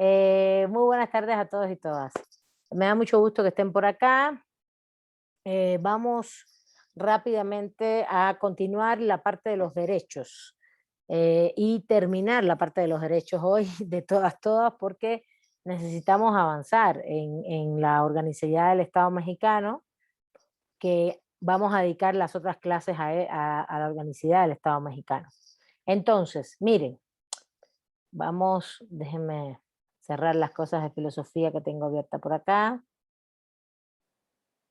Muy buenas tardes a todos y todas. Me da mucho gusto que estén por acá. Vamos rápidamente a continuar la parte de los derechos y terminar la parte de los derechos hoy de todas, porque necesitamos avanzar en la organicidad del Estado mexicano, que vamos a dedicar las otras clases a la organicidad del Estado mexicano. Entonces, miren, déjenme cerrar las cosas de filosofía que tengo abierta por acá.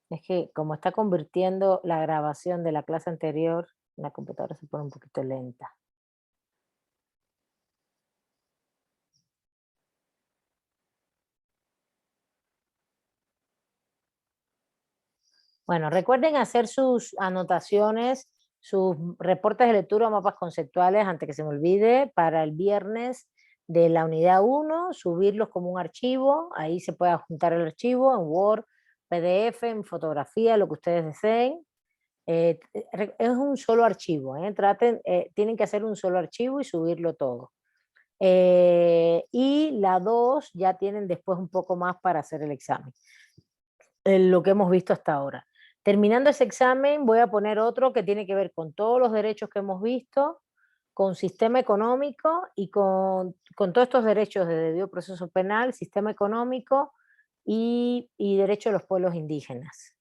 Es que como está convirtiendo la grabación de la clase anterior, la computadora se pone un poquito lenta. Bueno, recuerden hacer sus anotaciones, sus reportes de lectura o mapas conceptuales, antes que se me olvide, para el viernes de la unidad 1, subirlos como un archivo, ahí se puede juntar el archivo en Word, PDF, en fotografía, lo que ustedes deseen. Es un solo archivo, tienen que hacer un solo archivo y subirlo todo. Y la 2 ya tienen después un poco más para hacer el examen, lo que hemos visto hasta ahora. Terminando ese examen voy a poner otro que tiene que ver con todos los derechos que hemos visto, con sistema económico y con todos estos derechos de debido proceso penal, sistema económico y derecho de los pueblos indígenas.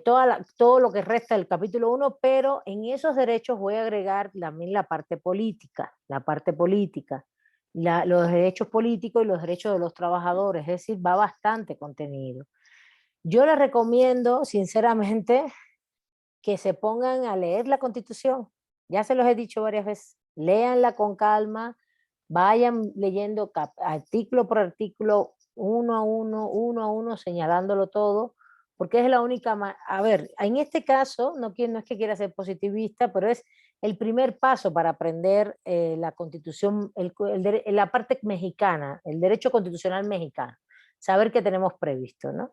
Todo lo que resta del capítulo 1, pero en esos derechos voy a agregar también la parte política, los derechos políticos y los derechos de los trabajadores, es decir, va bastante contenido. Yo les recomiendo, sinceramente, que se pongan a leer la Constitución. Ya se los he dicho varias veces, léanla con calma, vayan leyendo artículo por artículo, uno a uno, señalándolo todo, porque es la única, a ver, en este caso, no es que quiera ser positivista, pero es el primer paso para aprender la Constitución, la parte mexicana, el derecho constitucional mexicano, saber qué tenemos previsto, ¿no?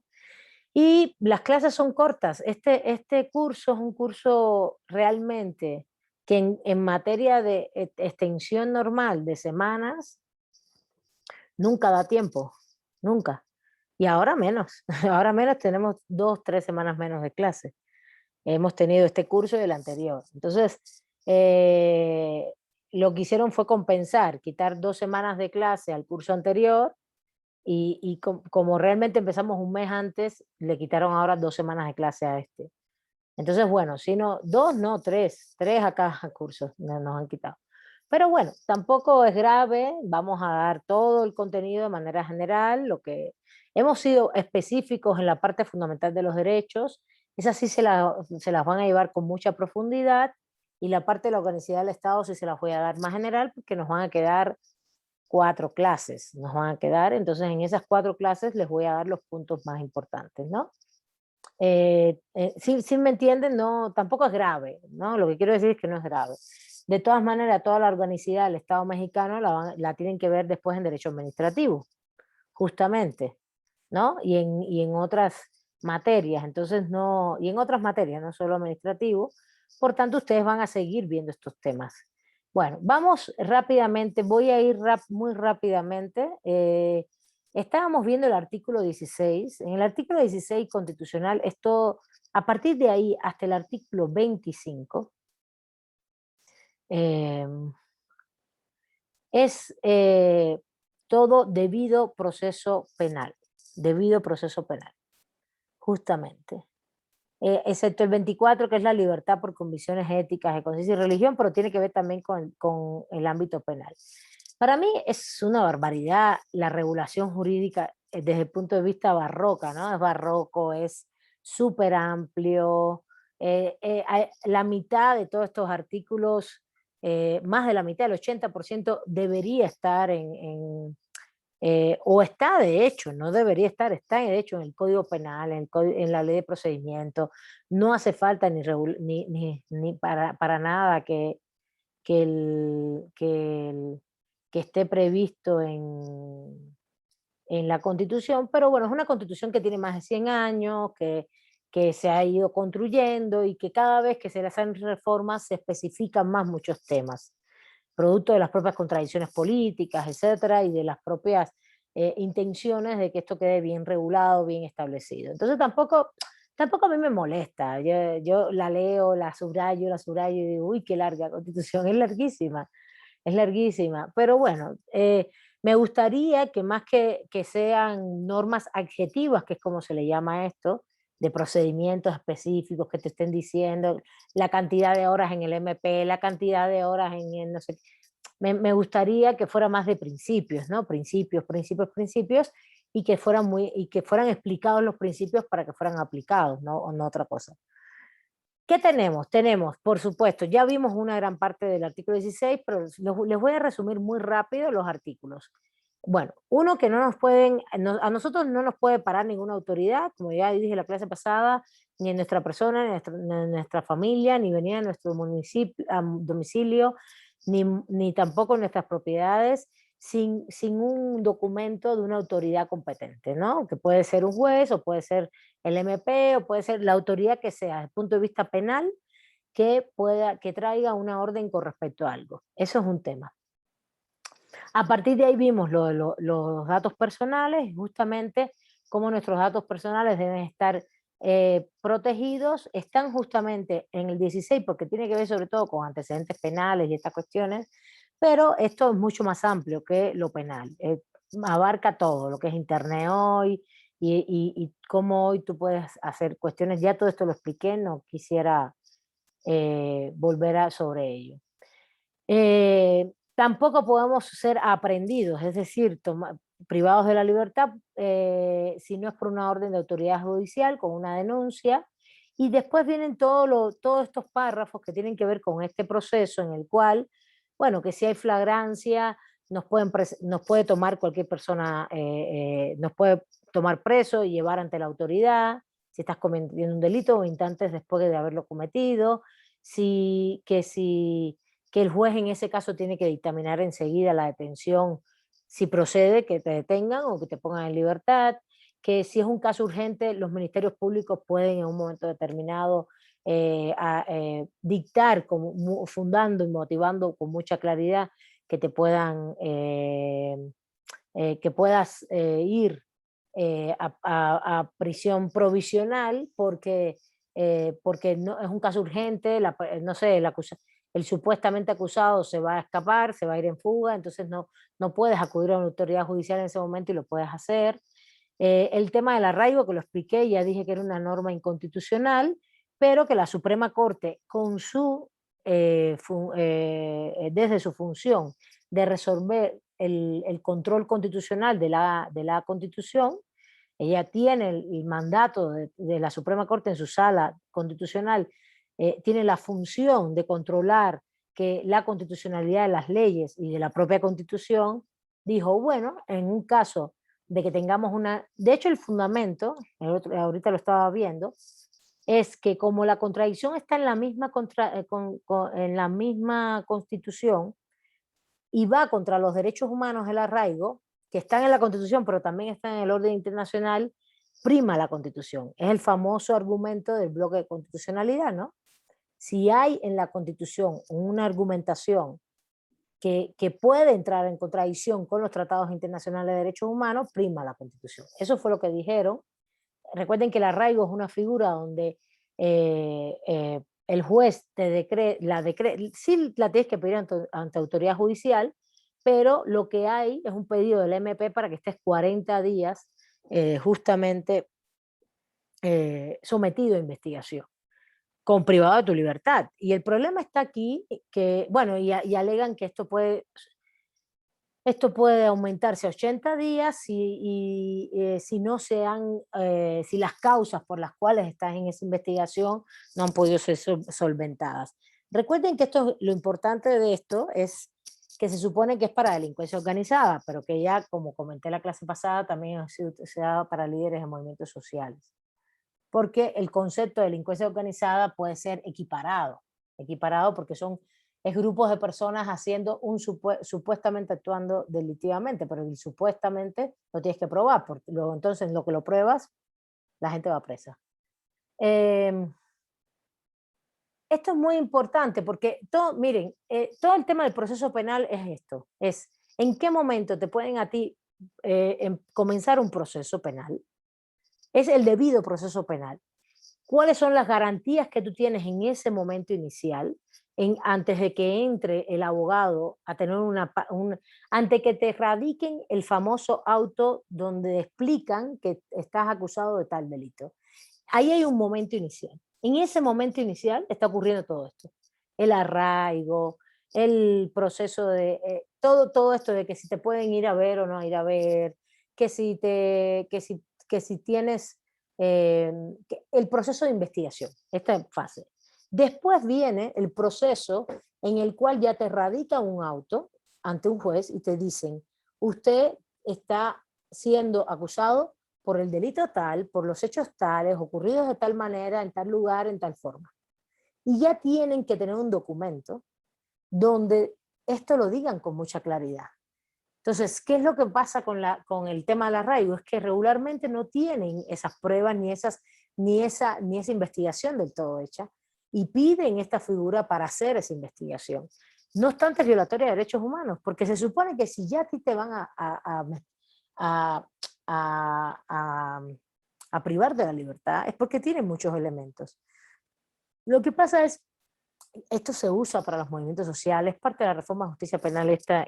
Y las clases son cortas. Este curso es un curso realmente que en materia de extensión normal de semanas, nunca da tiempo, nunca. Y ahora menos, ahora menos tenemos 2, 3 semanas menos de clase. Hemos tenido este curso y el anterior. Entonces, lo que hicieron fue compensar, quitar 2 semanas de clase al curso anterior y como realmente empezamos un mes antes, le quitaron ahora 2 semanas de clase a este. Entonces, bueno, si no, 2, no, 3 a cada curso nos han quitado. Pero bueno, tampoco es grave, vamos a dar todo el contenido de manera general, lo que hemos sido específicos en la parte fundamental de los derechos, esas sí se las van a llevar con mucha profundidad, y la parte de la organicidad del Estado sí se las voy a dar más general, porque nos van a quedar 4 clases, nos van a quedar, entonces en esas 4 clases les voy a dar los puntos más importantes, ¿no? Si me entienden, no, tampoco es grave, ¿no? Lo que quiero decir es que no es grave. De todas maneras, toda la organicidad del Estado mexicano la tienen que ver después en derecho administrativo, justamente, ¿no? Y en otras materias, entonces no, y en otras materias, no solo administrativo, por tanto ustedes van a seguir viendo estos temas. Bueno, vamos rápidamente, voy a ir muy rápidamente. Estábamos viendo el artículo 16. En el artículo 16 constitucional, esto, a partir de ahí hasta el artículo 25, eh, es todo debido proceso penal, justamente. Excepto el 24, que es la libertad por convicciones éticas de conciencia y religión, pero tiene que ver también con el ámbito penal. Para mí es una barbaridad la regulación jurídica desde el punto de vista barroca, ¿no? Es barroco, es súper amplio. La mitad de todos estos artículos, más de la mitad, el 80% debería estar o está de hecho, no debería estar, está de hecho en el Código Penal, en la Ley de Procedimiento. No hace falta ni para nada que esté previsto en la Constitución, pero bueno, es una Constitución que tiene más de 100 años, que se ha ido construyendo y que cada vez que se le hacen reformas se especifican más muchos temas. producto de las propias contradicciones políticas, etcétera, y de las propias intenciones de que esto quede bien regulado, bien establecido. Entonces tampoco a mí me molesta. Yo la leo, la subrayo y digo, uy, qué larga Constitución, es larguísima. Pero bueno, me gustaría que más que sean normas adjetivas, que es como se le llama a esto, de procedimientos específicos que te estén diciendo la cantidad de horas en el MP, la cantidad de horas en el no sé, me gustaría que fuera más de principios, ¿no? Principios, y que fueran explicados los principios para que fueran aplicados, ¿no? O no otra cosa. ¿Qué tenemos? Tenemos, por supuesto, ya vimos una gran parte del artículo 16, pero les voy a resumir muy rápido los artículos. Bueno, uno que no nos pueden, a nosotros no nos puede parar ninguna autoridad, como ya dije la clase pasada, ni en nuestra persona, ni en nuestra familia, ni venir a nuestro municipio, a domicilio, ni tampoco en nuestras propiedades, sin un documento de una autoridad competente, ¿no? Que puede ser un juez o puede ser el MP o puede ser la autoridad que sea, desde el punto de vista penal, que traiga una orden con respecto a algo. Eso es un tema. A partir de ahí vimos los datos personales, justamente cómo nuestros datos personales deben estar protegidos, están justamente en el 16 porque tiene que ver sobre todo con antecedentes penales y estas cuestiones, pero esto es mucho más amplio que lo penal. Abarca todo, lo que es Internet hoy y cómo hoy tú puedes hacer cuestiones. Ya todo esto lo expliqué, no quisiera volver sobre ello. Tampoco podemos ser aprendidos, es decir, privados de la libertad si no es por una orden de autoridad judicial con una denuncia. Y después vienen todos estos párrafos que tienen que ver con este proceso en el cual, bueno, que si hay flagrancia, nos puede tomar cualquier persona, nos puede tomar preso y llevar ante la autoridad si estás cometiendo un delito o instantes después de haberlo cometido, que el juez en ese caso tiene que dictaminar enseguida la detención, si procede que te detengan o que te pongan en libertad, que si es un caso urgente, los ministerios públicos pueden en un momento determinado dictar, fundando y motivando con mucha claridad que te puedan, que puedas ir a prisión provisional porque no, es un caso urgente, no sé, el supuestamente acusado se va a escapar, se va a ir en fuga, entonces no puedes acudir a una autoridad judicial en ese momento y lo puedes hacer. El tema del arraigo, que lo expliqué, ya dije que era una norma inconstitucional, pero que la Suprema Corte, desde su función de resolver el control constitucional de la Constitución, ella tiene el mandato de la Suprema Corte en su sala constitucional, tiene la función de controlar que la constitucionalidad de las leyes y de la propia Constitución, dijo, bueno, en un caso de que tengamos una... De hecho, el fundamento, ahorita lo estaba viendo, es que como la contradicción está en la misma, en la misma Constitución y va contra los derechos humanos del arraigo, que están en la Constitución, pero también están en el orden internacional, prima la Constitución. Es el famoso argumento del bloque de constitucionalidad, ¿no? Si hay en la Constitución una argumentación que puede entrar en contradicción con los tratados internacionales de derechos humanos, prima la Constitución. Eso fue lo que dijeron. Recuerden que el arraigo es una figura donde el juez sí la tienes que pedir ante autoridad judicial, pero lo que hay es un pedido del MP para que estés 40 días justamente sometido a investigación, con privado de tu libertad. Y el problema está aquí, que, bueno, y alegan que esto puede aumentarse a 80 días si no si las causas por las cuales estás en esa investigación no han podido ser solventadas. Recuerden que lo importante de esto es que se supone que es para delincuencia organizada, pero que ya, como comenté la clase pasada, también ha sido utilizada para líderes de movimientos sociales. Porque el concepto de delincuencia organizada puede ser equiparado porque es grupos de personas haciendo supuestamente actuando delictivamente, pero el supuestamente lo tienes que probar, porque entonces lo que lo pruebas, la gente va presa. esto es muy importante porque todo, miren, todo el tema del proceso penal es esto, es en qué momento te pueden a ti comenzar un proceso penal, es el debido proceso penal. ¿Cuáles son las garantías que tú tienes en ese momento inicial, antes de que entre el abogado a tener antes que te radiquen el famoso auto donde explican que estás acusado de tal delito? Ahí hay un momento inicial. En ese momento inicial está ocurriendo todo esto. El arraigo, el proceso de todo esto de que si te pueden ir a ver o no ir a ver, que si tienes el proceso de investigación, esta fase. Después viene el proceso en el cual ya te radica un auto ante un juez y te dicen, usted está siendo acusado por el delito tal, por los hechos tales, ocurridos de tal manera, en tal lugar, en tal forma. Y ya tienen que tener un documento donde esto lo digan con mucha claridad. Entonces, ¿qué es lo que pasa con el tema del arraigo? Es que regularmente no tienen esas pruebas ni esa investigación del todo hecha y piden esta figura para hacer esa investigación. No obstante, es violatoria de derechos humanos, porque se supone que si ya a ti te van a, a privar de la libertad, es porque tiene muchos elementos. Lo que pasa es, esto se usa para los movimientos sociales, parte de la reforma de justicia penal esta,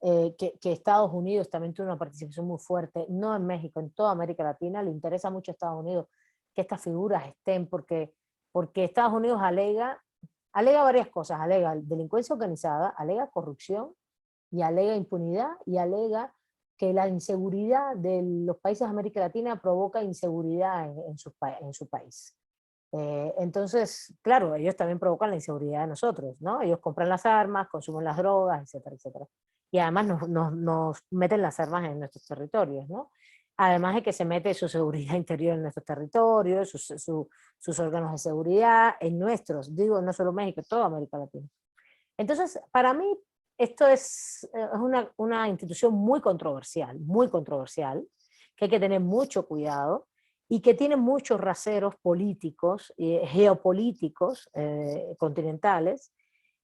que Estados Unidos también tuvo una participación muy fuerte, no en México, en toda América Latina, le interesa mucho a Estados Unidos que estas figuras estén, porque Estados Unidos alega varias cosas, alega delincuencia organizada, alega corrupción, y alega impunidad, y alega que la inseguridad de los países de América Latina provoca inseguridad en su país. Entonces, claro, ellos también provocan la inseguridad de nosotros, ¿no? Ellos compran las armas, consumen las drogas, etcétera, etcétera. Y además nos meten las armas en nuestros territorios, ¿no? Además de que se mete su seguridad interior en nuestros territorios, sus órganos de seguridad en nuestros, digo, no solo México, toda América Latina. Entonces, para mí, esto es una institución muy controversial, que hay que tener mucho cuidado y que tiene muchos raseros políticos, geopolíticos, continentales,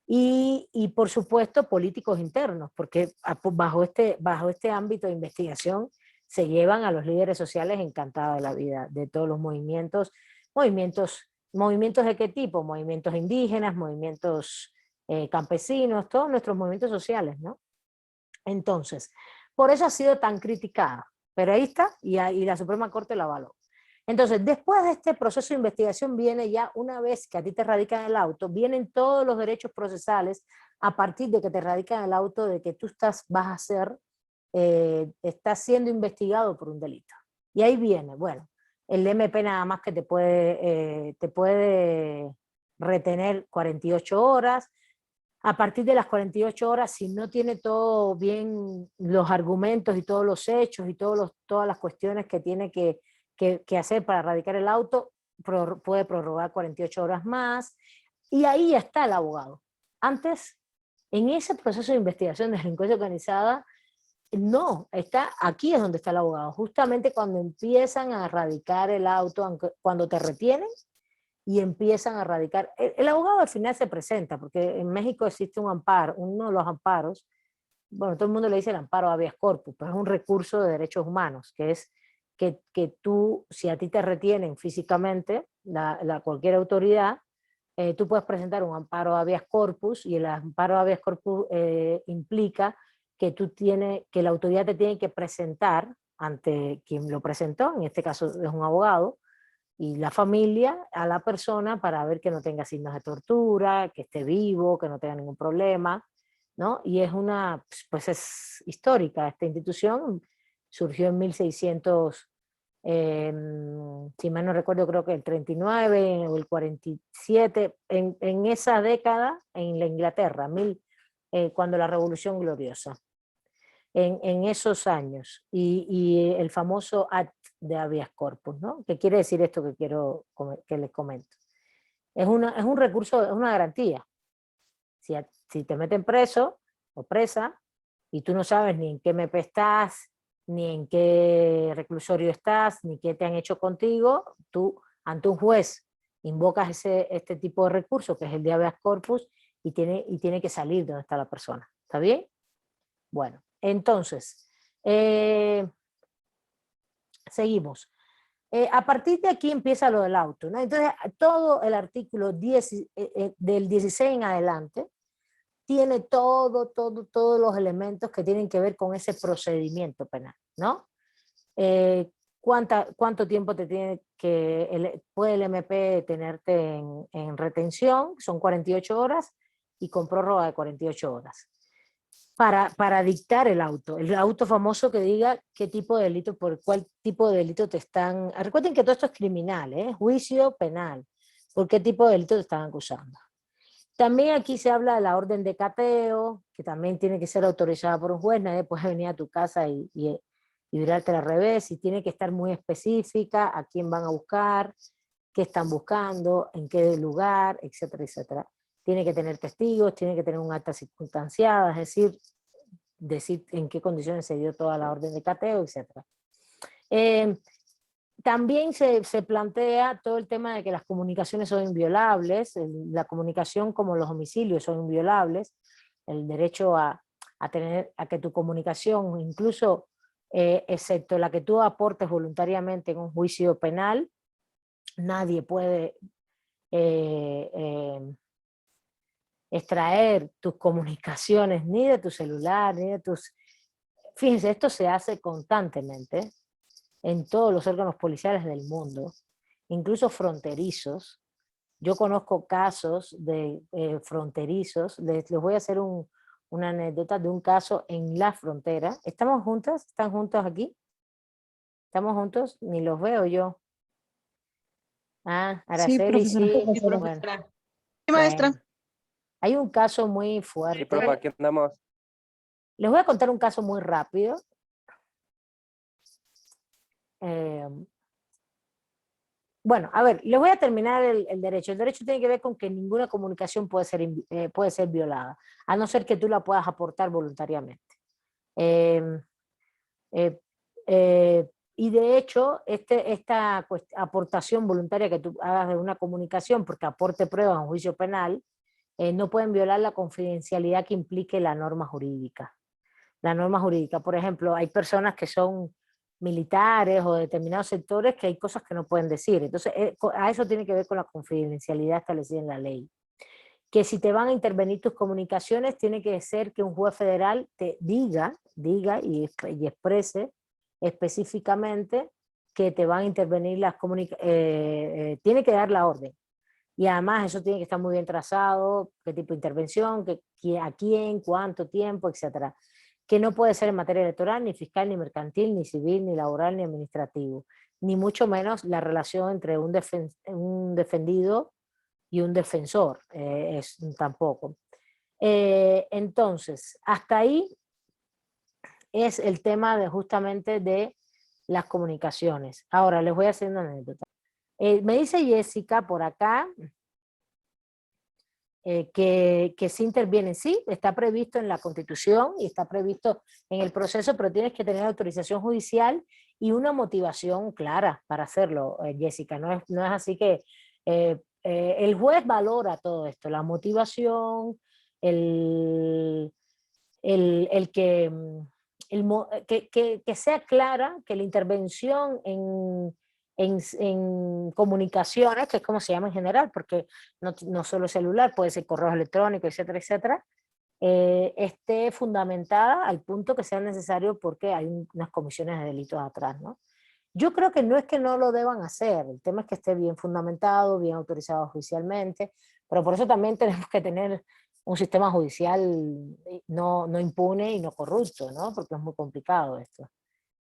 y por supuesto políticos internos, porque bajo este ámbito de investigación se llevan a los líderes sociales encantados de la vida, de todos los movimientos ¿de qué tipo? Movimientos indígenas, movimientos campesinos, todos nuestros movimientos sociales, ¿no? Entonces, por eso ha sido tan criticada, pero ahí está, y la Suprema Corte la avaló. Entonces, después de este proceso de investigación viene ya, una vez que a ti te radican el auto, vienen todos los derechos procesales a partir de que te radican el auto, de que tú estás siendo investigado por un delito. Y ahí viene, bueno, el MP nada más que te puede retener 48 horas, a partir de las 48 horas, si no tiene todo bien los argumentos y todos los hechos y todas las cuestiones que tiene que hacer para erradicar el auto, puede prorrogar 48 horas más, y ahí ya está el abogado. Antes, en ese proceso de investigación de delincuencia organizada, no, aquí es donde está el abogado, justamente cuando empiezan a erradicar el auto, cuando te retienen, y empiezan a erradicar. El abogado al final se presenta, porque en México existe un amparo, uno de los amparos, bueno, todo el mundo le dice el amparo habeas corpus, pero es un recurso de derechos humanos, que es que tú, si a ti te retienen físicamente, cualquier autoridad, tú puedes presentar un amparo habeas corpus, y el amparo habeas corpus implica que que la autoridad te tiene que presentar ante quien lo presentó, en este caso es un abogado, y la familia a la persona para ver que no tenga signos de tortura, que esté vivo, que no tenga ningún problema, ¿no? Y pues es histórica esta institución, surgió en 1600, si mal no recuerdo, creo que el 39 o el 47, en esa década en la Inglaterra, cuando la Revolución Gloriosa. En esos años, y el famoso Act de habeas corpus, ¿no? ¿Qué quiere decir esto que les comento? Es un recurso, es una garantía. Si te meten preso o presa y tú no sabes ni en qué MP estás, ni en qué reclusorio estás, ni qué te han hecho contigo, tú ante un juez invocas este tipo de recurso, que es el de habeas corpus, y tiene que salir de donde está la persona. ¿Está bien? Bueno, entonces, seguimos. A partir de aquí empieza lo del auto, ¿no? Entonces, todo el artículo 10, del 16 en adelante tiene todos los elementos que tienen que ver con ese procedimiento penal, ¿no? ¿Cuánto tiempo puede el MP tenerte en retención? Son 48 horas y con prórroga de 48 horas. Para dictar el auto famoso que diga qué tipo de delito, por cuál tipo de delito te están... Recuerden que todo esto es criminal, juicio penal, por qué tipo de delito te están acusando. También aquí se habla de la orden de cateo, que también tiene que ser autorizada por un juez, nadie puede venir a tu casa y virarte al revés, y tiene que estar muy específica, a quién van a buscar, qué están buscando, en qué lugar, etcétera, etcétera. Tiene que tener testigos, tiene que tener un acta circunstanciada, es decir en qué condiciones se dio toda la orden de cateo, etcétera. También se plantea todo el tema de que las comunicaciones son inviolables, la comunicación como los homicidios son inviolables, el derecho a que tu comunicación, incluso excepto la que tú aportes voluntariamente en un juicio penal, nadie puede extraer tus comunicaciones ni de tu celular, ni de tus... Fíjense, esto se hace constantemente en todos los órganos policiales del mundo, incluso fronterizos. Yo conozco casos de fronterizos, les voy a hacer una anécdota de un caso en la frontera. ¿Estamos juntas? ¿Están juntos aquí? ¿Estamos juntos? Ni los veo yo. Ah, Sí, Araceli, profesora. sí. Sí, profesora. Bueno, Sí, maestra. bueno. Hay un caso muy Sí, fuerte. profe, aquí andamos. Les voy a contar un caso muy rápido. Bueno, a ver, les voy a terminar el derecho. El derecho tiene que ver con que ninguna comunicación puede ser violada, a no ser que tú la puedas aportar voluntariamente. Eh, eh, y de hecho, esta aportación voluntaria que tú hagas de una comunicación porque aporte pruebas a un juicio penal, no pueden violar la confidencialidad que implique la norma jurídica. La norma jurídica, por ejemplo, hay personas que son militares o de determinados sectores que hay cosas que no pueden decir. Entonces, a eso tiene que ver con la confidencialidad establecida en la ley. Que si te van a intervenir tus comunicaciones, tiene que ser que un juez federal te diga y exprese específicamente que te van a intervenir las comunicaciones, tiene que dar la orden. Y además eso tiene que estar muy bien trazado, qué tipo de intervención, a quién, cuánto tiempo, etcétera. Que no puede ser en materia electoral, ni fiscal, ni mercantil, ni civil, ni laboral, ni administrativo. Ni mucho menos la relación entre un defendido y un defensor, tampoco. Entonces, hasta ahí es el tema justamente de las comunicaciones. Ahora les voy a hacer una anécdota. Me dice Jessica por acá que sí interviene. Sí, está previsto en la Constitución y está previsto en el proceso, pero tienes que tener autorización judicial y una motivación clara para hacerlo, Jessica. No es así que el juez valora todo esto, la motivación, el que sea clara, que la intervención en comunicaciones, que es como se llama en general, porque no solo celular, puede ser correo electrónico, etcétera, etcétera, esté fundamentada al punto que sea necesario porque hay unas comisiones de delitos atrás, ¿no? Yo creo que no es que no lo deban hacer, el tema es que esté bien fundamentado, bien autorizado judicialmente, pero por eso también tenemos que tener un sistema judicial no impune y no corrupto, ¿no? Porque es muy complicado esto.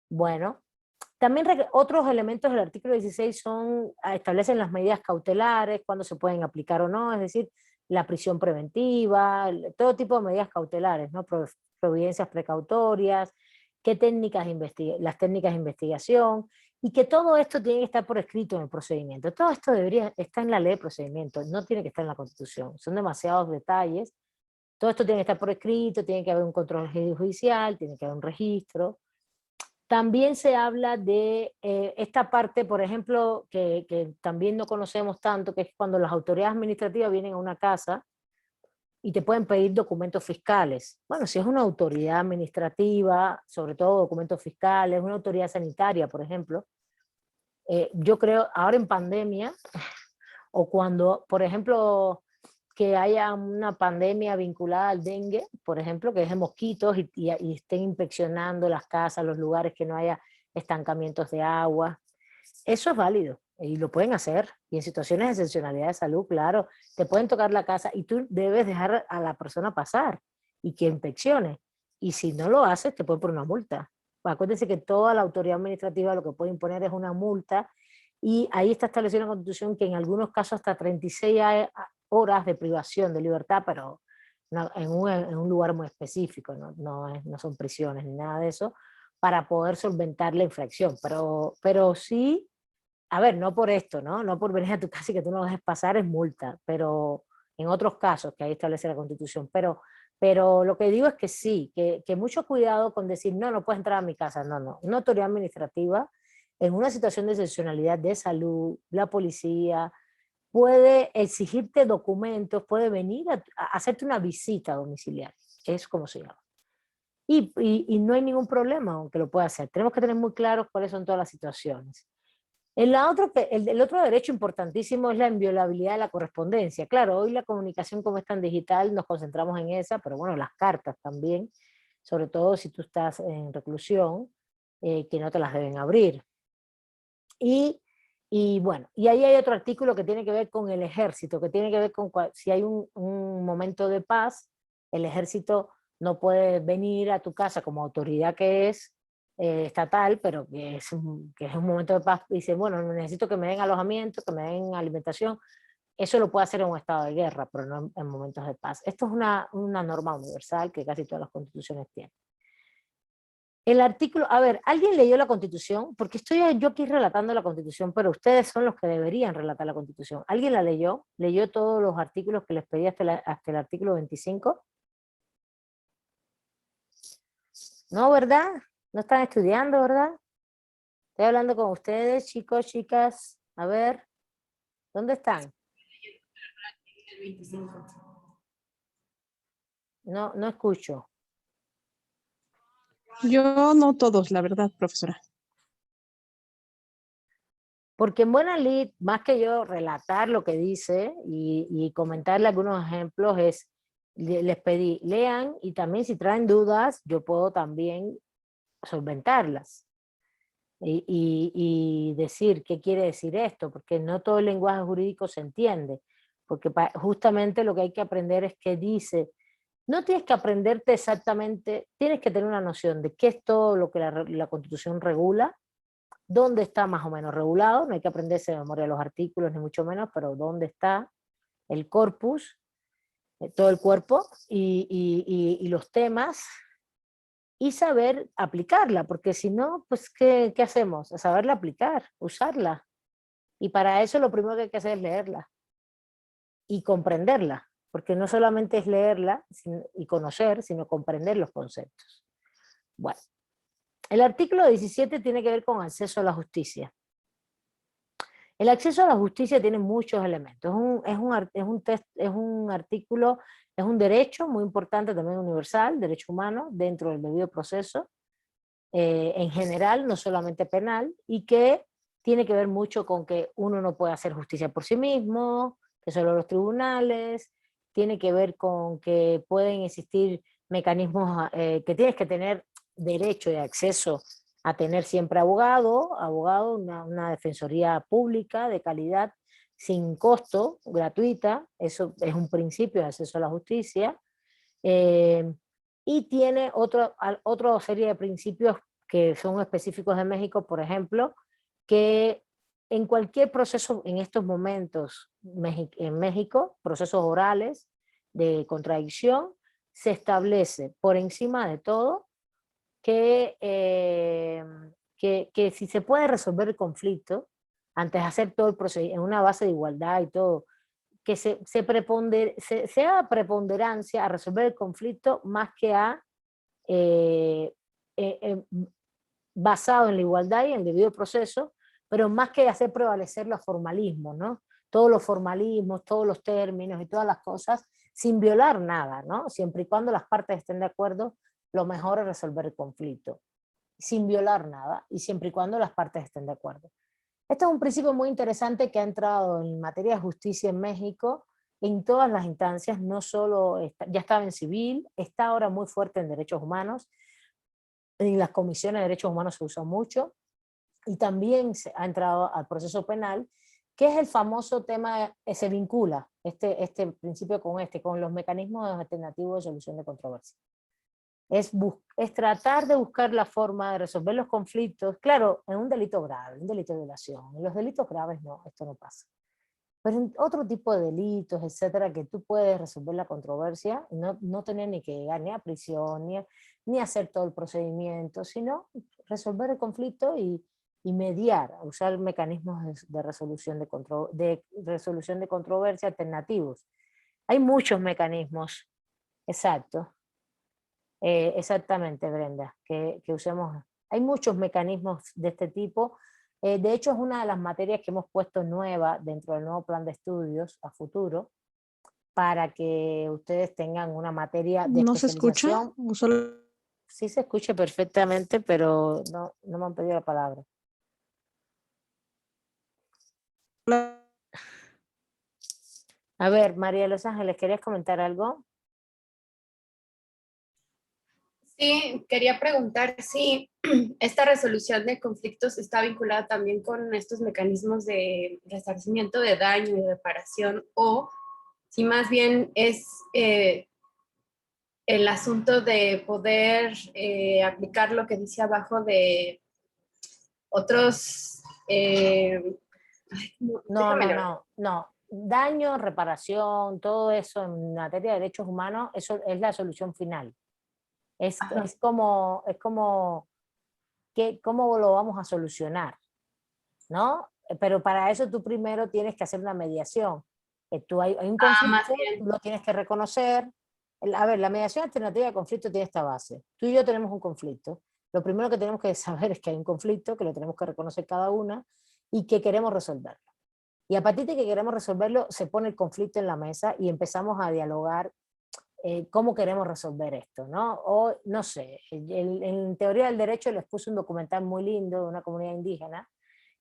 Bueno, también otros elementos del artículo 16 establecen las medidas cautelares, cuándo se pueden aplicar o no, es decir, la prisión preventiva, todo tipo de medidas cautelares, ¿no? Providencias precautorias, las técnicas de investigación, y que todo esto tiene que estar por escrito en el procedimiento. Todo esto debería estar en la ley de procedimiento, no tiene que estar en la Constitución. Son demasiados detalles. Todo esto tiene que estar por escrito, tiene que haber un control judicial, tiene que haber un registro. También se habla de esta parte, por ejemplo, que también no conocemos tanto, que es cuando las autoridades administrativas vienen a una casa y te pueden pedir documentos fiscales. Bueno, si es una autoridad administrativa, sobre todo documentos fiscales, una autoridad sanitaria, por ejemplo, yo creo, ahora en pandemia, o cuando, por ejemplo, que haya una pandemia vinculada al dengue, por ejemplo, que es de mosquitos y estén inspeccionando las casas, los lugares que no haya estancamientos de agua. Eso es válido y lo pueden hacer. Y en situaciones de excepcionalidad de salud, claro, te pueden tocar la casa y tú debes dejar a la persona pasar y que inspeccione. Y si no lo haces, te pueden poner una multa. Acuérdense que toda la autoridad administrativa lo que puede imponer es una multa y ahí está establecido en la Constitución que en algunos casos hasta 36 horas de privación de libertad, pero en un lugar muy específico, no son prisiones ni nada de eso, para poder solventar la infracción. Pero sí, a ver, no por esto, no por venir a tu casa y que tú no lo dejes pasar es multa, pero en otros casos que ahí establece la Constitución. Pero lo que digo es que sí, que mucho cuidado con decir, no puedes entrar a mi casa, no. Una autoridad administrativa en una situación de excepcionalidad de salud, la policía puede exigirte documentos, puede venir a hacerte una visita domiciliaria, es como se llama. Y no hay ningún problema aunque lo pueda hacer. Tenemos que tener muy claros cuáles son todas las situaciones. El otro derecho importantísimo es la inviolabilidad de la correspondencia. Claro, hoy la comunicación como es tan digital, nos concentramos en esa, pero bueno, las cartas también, sobre todo si tú estás en reclusión, que no te las deben abrir. Y bueno, y ahí hay otro artículo que tiene que ver con el ejército, que tiene que ver con si hay un momento de paz, el ejército no puede venir a tu casa como autoridad que es estatal, pero que es un momento de paz, y dice, bueno, necesito que me den alojamiento, que me den alimentación, eso lo puede hacer en un estado de guerra, pero no en momentos de paz. Esto es una norma universal que casi todas las constituciones tienen. El artículo, a ver, ¿alguien leyó la Constitución? Porque estoy yo aquí relatando la Constitución, pero ustedes son los que deberían relatar la Constitución. ¿Alguien la leyó? ¿Leyó todos los artículos que les pedí hasta el artículo 25? No, ¿verdad? No están estudiando, ¿verdad? Estoy hablando con ustedes, chicos, chicas. A ver, ¿dónde están? No escucho. Yo no todos, la verdad, profesora. Porque en buena lid, más que yo relatar lo que dice y comentarle algunos ejemplos, les pedí, lean y también si traen dudas, yo puedo también solventarlas y decir qué quiere decir esto, porque no todo el lenguaje jurídico se entiende, porque justamente lo que hay que aprender es qué dice. No tienes que aprenderte exactamente, tienes que tener una noción de qué es todo lo que la Constitución regula, dónde está más o menos regulado, no hay que aprenderse de memoria los artículos ni mucho menos, pero dónde está el corpus, todo el cuerpo y los temas y saber aplicarla, porque si no, pues ¿qué hacemos? Saberla aplicar, usarla. Y para eso lo primero que hay que hacer es leerla y comprenderla, porque no solamente es leerla y conocer, sino comprender los conceptos. Bueno, el artículo 17 tiene que ver con acceso a la justicia. El acceso a la justicia tiene muchos elementos. Es un artículo, es un derecho muy importante, también universal, derecho humano, dentro del debido proceso, en general, no solamente penal, y que tiene que ver mucho con que uno no puede hacer justicia por sí mismo, que solo los tribunales, tiene que ver con que pueden existir mecanismos que tienes que tener derecho y acceso a tener siempre abogado, una defensoría pública de calidad, sin costo, gratuita, eso es un principio de acceso a la justicia, y tiene otra serie de principios que son específicos de México, por ejemplo, que en cualquier proceso en estos momentos en México, procesos orales de contradicción, se establece por encima de todo que si se puede resolver el conflicto, antes de hacer todo el procedimiento, en una base de igualdad y todo, que sea preponderancia a resolver el conflicto más que a eh, eh, basado en la igualdad y en el debido proceso, pero más que hacer prevalecer los formalismos, ¿no? Todos los formalismos, todos los términos y todas las cosas, sin violar nada, ¿no? Siempre y cuando las partes estén de acuerdo, lo mejor es resolver el conflicto, sin violar nada y siempre y cuando las partes estén de acuerdo. Este es un principio muy interesante que ha entrado en materia de justicia en México, en todas las instancias, no solo, ya estaba en civil, está ahora muy fuerte en derechos humanos, en las comisiones de derechos humanos se usa mucho, y también se ha entrado al proceso penal, que es el famoso tema, se vincula este principio con los mecanismos alternativos de solución de controversia. Es tratar de buscar la forma de resolver los conflictos, claro, en un delito grave, un delito de violación. En los delitos graves no, esto no pasa. Pero en otro tipo de delitos, etcétera, que tú puedes resolver la controversia, no tener ni que llegar ni a prisión, ni hacer todo el procedimiento, sino resolver el conflicto y mediar, usar mecanismos de resolución de resolución de controversia alternativos. Hay muchos mecanismos, exacto, exactamente, Brenda, que usemos. Hay muchos mecanismos de este tipo. De hecho, es una de las materias que hemos puesto nueva dentro del nuevo plan de estudios a futuro, para que ustedes tengan una materia de ¿No se escucha? especialización. ¿O solo Sí se escucha perfectamente, pero no me han pedido la palabra. A ver, María de los Ángeles, ¿querías comentar algo? Sí, quería preguntar si esta resolución de conflictos está vinculada también con estos mecanismos de resarcimiento de daño y reparación, o si más bien es el asunto de poder aplicar lo que dice abajo de otros... No. Daño, reparación, todo eso en materia de derechos humanos, eso es la solución final. Es como cómo lo vamos a solucionar, ¿no? Pero para eso tú primero tienes que hacer una mediación. Hay un más conflicto, bien. tú lo tienes que reconocer. A ver, la mediación alternativa de conflicto tiene esta base. Tú y yo tenemos un conflicto. Lo primero que tenemos que saber es que hay un conflicto, que lo tenemos que reconocer cada una y que queremos resolverlo. Y a partir de que queremos resolverlo, se pone el conflicto en la mesa y empezamos a dialogar cómo queremos resolver esto, ¿no? O, no sé, en teoría del derecho les puse un documental muy lindo de una comunidad indígena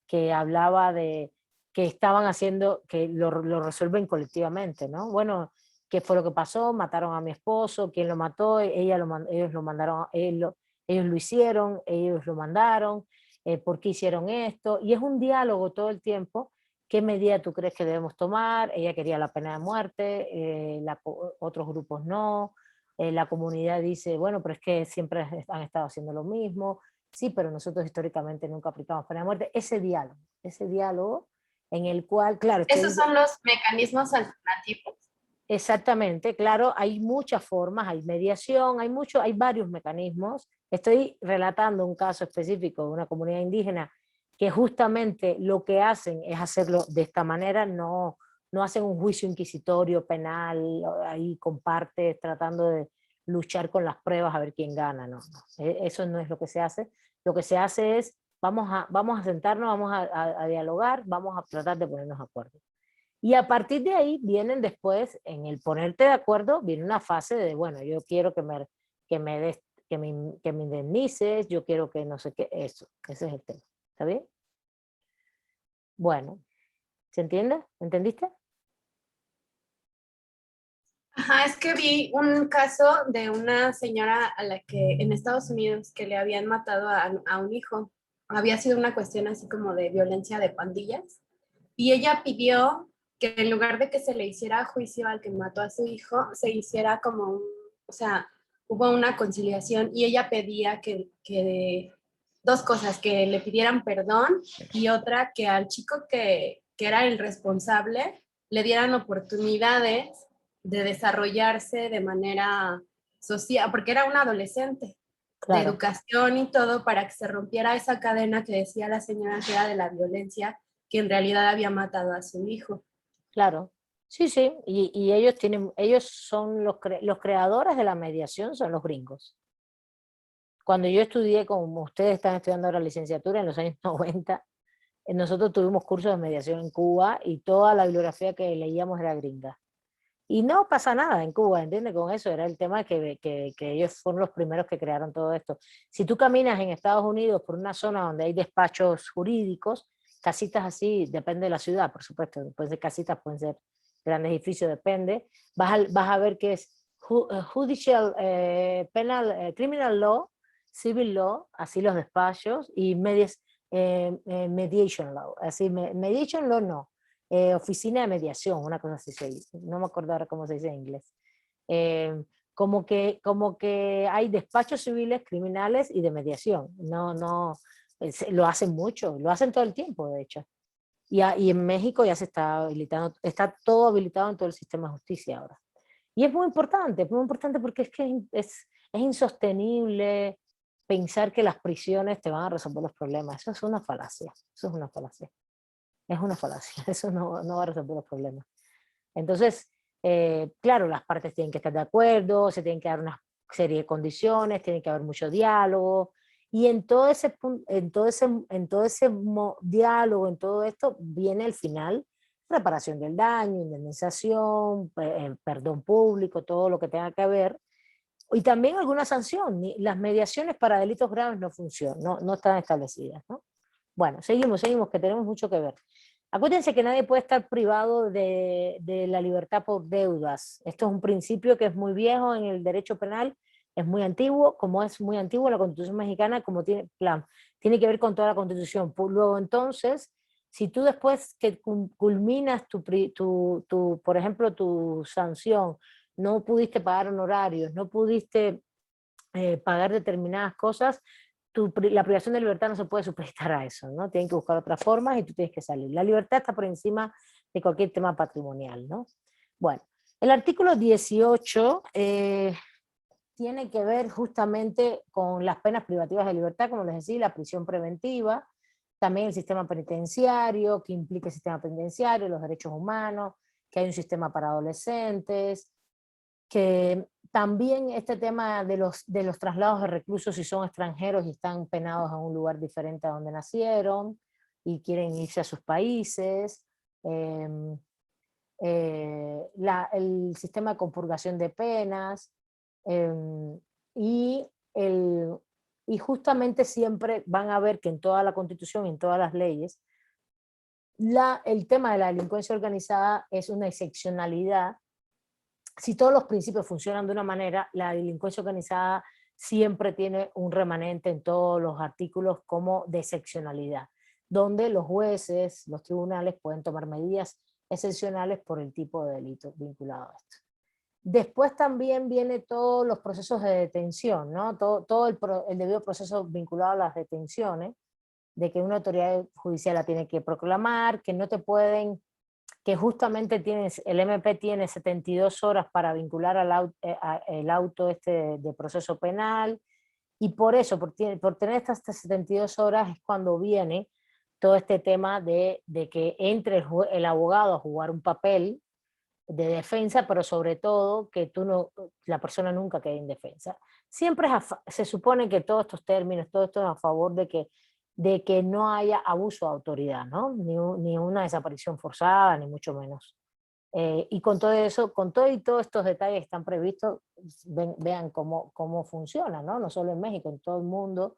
que hablaba de que estaban haciendo, que lo resuelven colectivamente, ¿no? Bueno, ¿qué fue lo que pasó? Mataron a mi esposo, ¿quién lo mató? Ellos lo mandaron, ellos lo hicieron, ellos lo mandaron, ¿por qué hicieron esto? Y es un diálogo todo el tiempo. ¿Qué medida tú crees que debemos tomar? Ella quería la pena de muerte, otros grupos no. La comunidad dice, bueno, pero es que siempre han estado haciendo lo mismo. Sí, pero nosotros históricamente nunca aplicamos pena de muerte. Ese diálogo en el cual, claro, Esos son los mecanismos alternativos. exactamente, claro, hay muchas formas, hay mediación, hay varios mecanismos. Estoy relatando un caso específico de una comunidad indígena que justamente lo que hacen es hacerlo de esta manera, no hacen un juicio inquisitorio, penal, ahí con partes tratando de luchar con las pruebas a ver quién gana, no. Eso no es lo que se hace. Lo que se hace es, vamos a sentarnos, vamos a dialogar, vamos a tratar de ponernos de acuerdo. Y a partir de ahí vienen después, en el ponerte de acuerdo, viene una fase de, bueno, yo quiero que me, des, que me indemnices, yo quiero que no sé qué, eso, ese es el tema. ¿Está bien? Bueno, ¿se entiende? ¿Entendiste? Ajá, es que vi un caso de una señora a la que en Estados Unidos que le habían matado a un hijo. Había sido una cuestión así como de violencia de pandillas. Y ella pidió que en lugar de que se le hiciera juicio al que mató a su hijo, se hiciera como o sea, hubo una conciliación y ella pedía que dos cosas, que le pidieran perdón y otra, que al chico que era el responsable le dieran oportunidades de desarrollarse de manera social, porque era un adolescente, de Claro, educación y todo, para que se rompiera esa cadena que decía la señora que era de la violencia, que en realidad había matado a su hijo. claro. Sí, sí, y ellos son los creadores de la mediación, son los gringos. cuando yo estudié, como ustedes están estudiando ahora licenciatura, en los años 90, nosotros tuvimos cursos de mediación en Cuba y toda la bibliografía que leíamos era gringa. Y no pasa nada en Cuba, ¿entiendes? Con eso era el tema que ellos fueron los primeros que crearon todo esto. Si tú caminas en Estados Unidos por una zona donde hay despachos jurídicos, casitas así, depende de la ciudad, por supuesto, pueden ser casitas, pueden ser grandes edificios, depende, vas a ver que es judicial, penal, criminal law, civil law, así los despachos, y mediation law, así, mediation law no, oficina de mediación, una cosa así se dice, no me acuerdo ahora cómo se dice en inglés. Como que hay despachos civiles, criminales y de mediación. No, lo hacen mucho, lo hacen todo el tiempo, de hecho. Y en México ya se está habilitando, está todo habilitado en todo el sistema de justicia ahora. Y es muy importante porque es que es insostenible pensar que las prisiones te van a resolver los problemas. Eso es una falacia, eso es una falacia. Es una falacia, eso no va a resolver los problemas. Entonces, claro, las partes tienen que estar de acuerdo, se tienen que dar una serie de condiciones, tiene que haber mucho diálogo, y en todo ese diálogo, en todo esto, viene el final, reparación del daño, indemnización, perdón público, todo lo que tenga que ver, y también alguna sanción. Las mediaciones para delitos graves no funcionan, no están establecidas, ¿no? Bueno, seguimos, que tenemos mucho que ver. Acuérdense que nadie puede estar privado de la libertad por deudas. Esto es un principio que es muy viejo en el derecho penal, es muy antiguo, como es muy antiguo la Constitución mexicana, como tiene que ver con toda la Constitución. Luego entonces, si tú después que culminas por ejemplo, tu sanción, no pudiste pagar honorarios, no pudiste pagar determinadas cosas, la privación de libertad no se puede supeditar a eso, ¿no? Tienen que buscar otras formas y tú tienes que salir. La libertad está por encima de cualquier tema patrimonial, ¿no? Bueno, el artículo 18 tiene que ver justamente con las penas privativas de libertad, como les decía, la prisión preventiva, también el sistema penitenciario, que implica el sistema penitenciario, los derechos humanos, que hay un sistema para adolescentes, que también este tema de los traslados de reclusos si son extranjeros y están penados a un lugar diferente a donde nacieron y quieren irse a sus países, el sistema de compurgación de penas, y, y justamente siempre van a ver que en toda la Constitución y en todas las leyes, el tema de la delincuencia organizada es una excepcionalidad. Si todos los principios funcionan de una manera, la delincuencia organizada siempre tiene un remanente en todos los artículos como de excepcionalidad, donde los jueces, los tribunales pueden tomar medidas excepcionales por el tipo de delito vinculado a esto. Después también viene todos los procesos de detención, ¿no? Todo el debido proceso vinculado a las detenciones, de que una autoridad judicial la tiene que proclamar, que no te pueden, que justamente el MP tiene 72 horas para vincular el auto de proceso penal, y por eso, por tener estas 72 horas es cuando viene todo este tema de que entre el abogado a jugar un papel de defensa, pero sobre todo que la persona nunca quede indefensa. Siempre se supone que todos estos términos, todo esto es a favor de que no haya abuso de autoridad, ¿no? Ni una desaparición forzada, ni mucho menos. Y con todo eso, y todos estos detalles que están previstos, vean cómo funciona, ¿no? No solo en México, en todo el mundo,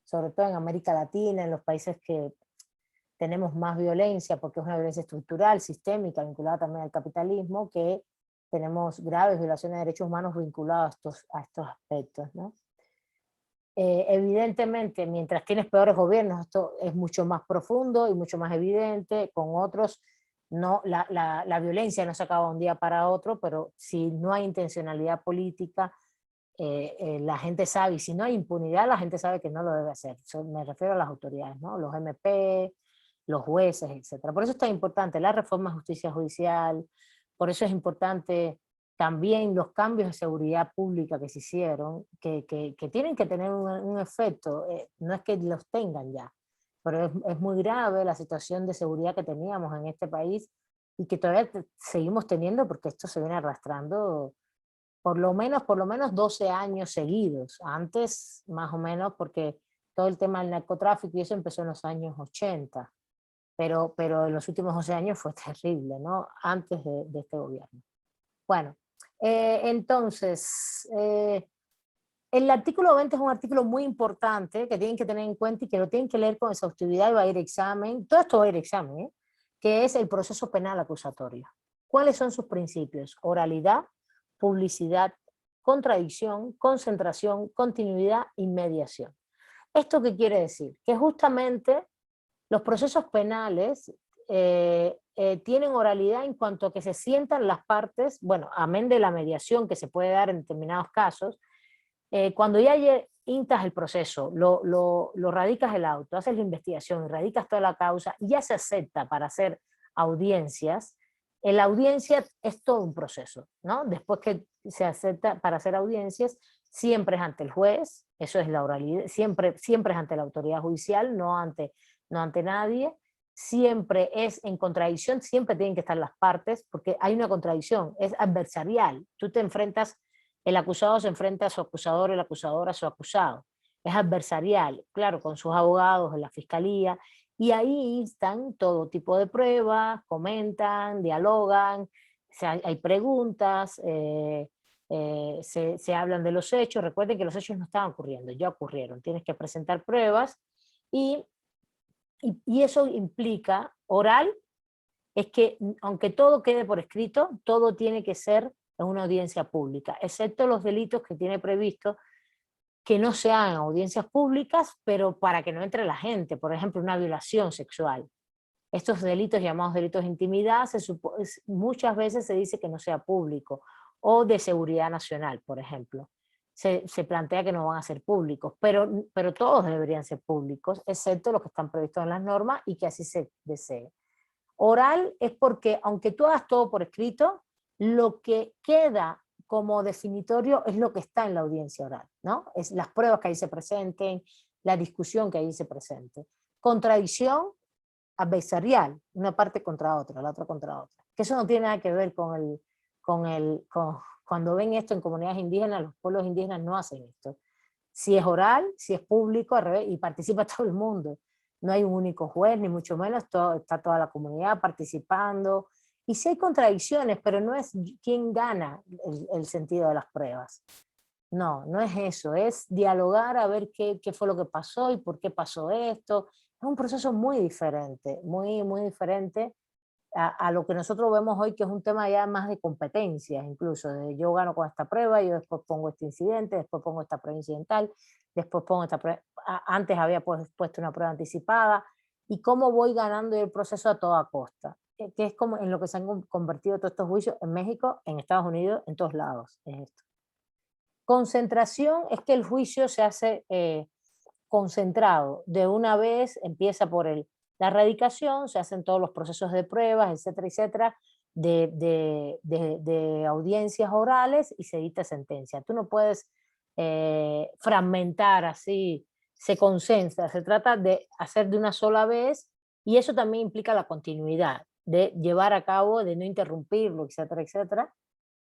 sobre todo en América Latina, en los países que tenemos más violencia, porque es una violencia estructural, sistémica, vinculada también al capitalismo, que tenemos graves violaciones de derechos humanos vinculadas a estos aspectos, ¿no? Evidentemente, mientras tienes peores gobiernos, esto es mucho más profundo y mucho más evidente. Con otros, la violencia no se acaba de un día para otro, pero si no hay intencionalidad política, la gente sabe, y si no hay impunidad, la gente sabe que no lo debe hacer. Me refiero a las autoridades, ¿no? Los MP, los jueces, etc. Por eso es tan importante la reforma de justicia judicial, por eso es importante también los cambios de seguridad pública que se hicieron, que tienen que tener un efecto, no es que los tengan ya, pero es muy grave la situación de seguridad que teníamos en este país y que todavía seguimos teniendo, porque esto se viene arrastrando por lo menos 12 años seguidos. Antes, más o menos, porque todo el tema del narcotráfico y eso empezó en los años 80. Pero en los últimos 12 años fue terrible, ¿no? Antes de este gobierno. Bueno, entonces, el artículo 20 es un artículo muy importante que tienen que tener en cuenta y que lo tienen que leer con exhaustividad y va a ir a examen, todo esto va a ir a examen, ¿eh? Que es el proceso penal acusatorio. ¿Cuáles son sus principios? Oralidad, publicidad, contradicción, concentración, continuidad y mediación. ¿Esto qué quiere decir? Que justamente los procesos penales tienen oralidad en cuanto a que se sientan las partes, bueno, amén de la mediación que se puede dar en determinados casos, cuando ya instas el proceso, lo radicas el auto, haces la investigación, radicas toda la causa y ya se acepta para hacer audiencias, la audiencia es todo un proceso, ¿no? Después que se acepta para hacer audiencias, siempre es ante el juez, eso es la oralidad, siempre es ante la autoridad judicial, no ante nadie, siempre es en contradicción, siempre tienen que estar las partes, porque hay una contradicción, es adversarial, tú te enfrentas, el acusado se enfrenta a su acusador, el acusador a su acusado, es adversarial, claro, con sus abogados, en la fiscalía, y ahí están todo tipo de pruebas, comentan, dialogan, o sea, hay preguntas, se hablan de los hechos. Recuerden que los hechos no estaban ocurriendo, ya ocurrieron, tienes que presentar pruebas y eso implica, oral, es que aunque todo quede por escrito, todo tiene que ser en una audiencia pública, excepto los delitos que tiene previsto que no sean audiencias públicas, pero para que no entre la gente, por ejemplo, una violación sexual. Estos delitos llamados delitos de intimidad, muchas veces se dice que no sea público, o de seguridad nacional, por ejemplo. Se plantea que no van a ser públicos, pero todos deberían ser públicos, excepto los que están previstos en las normas y que así se desee. Oral es porque, aunque tú hagas todo por escrito, lo que queda como definitorio es lo que está en la audiencia oral, ¿no? Es las pruebas que ahí se presenten, la discusión que ahí se presente. Contradicción adversarial, una parte contra otra, la otra contra otra. Que eso no tiene nada que ver cuando ven esto en comunidades indígenas, los pueblos indígenas no hacen esto. Si es oral, si es público, al revés, y participa todo el mundo. No hay un único juez, ni mucho menos, está toda la comunidad participando. Y sí hay contradicciones, pero no es quién gana el sentido de las pruebas. No, no es eso, es dialogar a ver qué fue lo que pasó y por qué pasó esto. Es un proceso muy diferente, muy diferente a lo que nosotros vemos hoy, que es un tema ya más de competencias, incluso, de yo gano con esta prueba, yo después pongo este incidente, después pongo esta prueba incidental, después pongo esta prueba, antes había puesto una prueba anticipada, y cómo voy ganando el proceso a toda costa, que es como en lo que se han convertido todos estos juicios en México, en Estados Unidos, en todos lados, es esto. Concentración es que el juicio se hace concentrado, de una vez empieza por la radicación, se hacen todos los procesos de pruebas, etcétera, etcétera, de audiencias orales y se dicta sentencia. Tú no puedes fragmentar así, se concentra, se trata de hacer de una sola vez y eso también implica la continuidad, de llevar a cabo, de no interrumpirlo, etcétera, etcétera.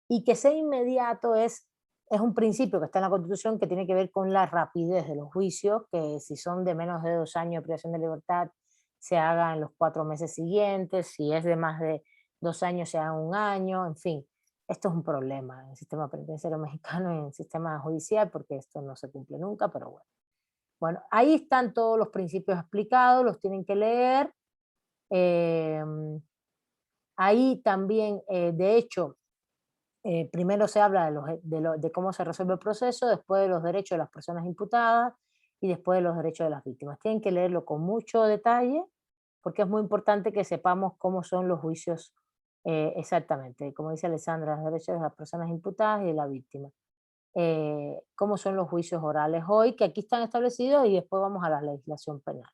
Y que sea inmediato es un principio que está en la Constitución que tiene que ver con la rapidez de los juicios, que si son de menos de 2 años de privación de libertad, se haga en los 4 meses siguientes, si es de más de 2 años, se haga 1 año, en fin. Esto es un problema en el sistema penitenciario mexicano y en el sistema judicial, porque esto no se cumple nunca, pero bueno. Bueno, ahí están todos los principios explicados, los tienen que leer. Ahí también, de hecho, primero se habla de cómo se resuelve el proceso, después de los derechos de las personas imputadas y después de los derechos de las víctimas. Tienen que leerlo con mucho detalle porque es muy importante que sepamos cómo son los juicios exactamente. Como dice Alessandra, los derechos de las personas imputadas y de la víctima. Cómo son los juicios orales hoy, que aquí están establecidos, y después vamos a la legislación penal.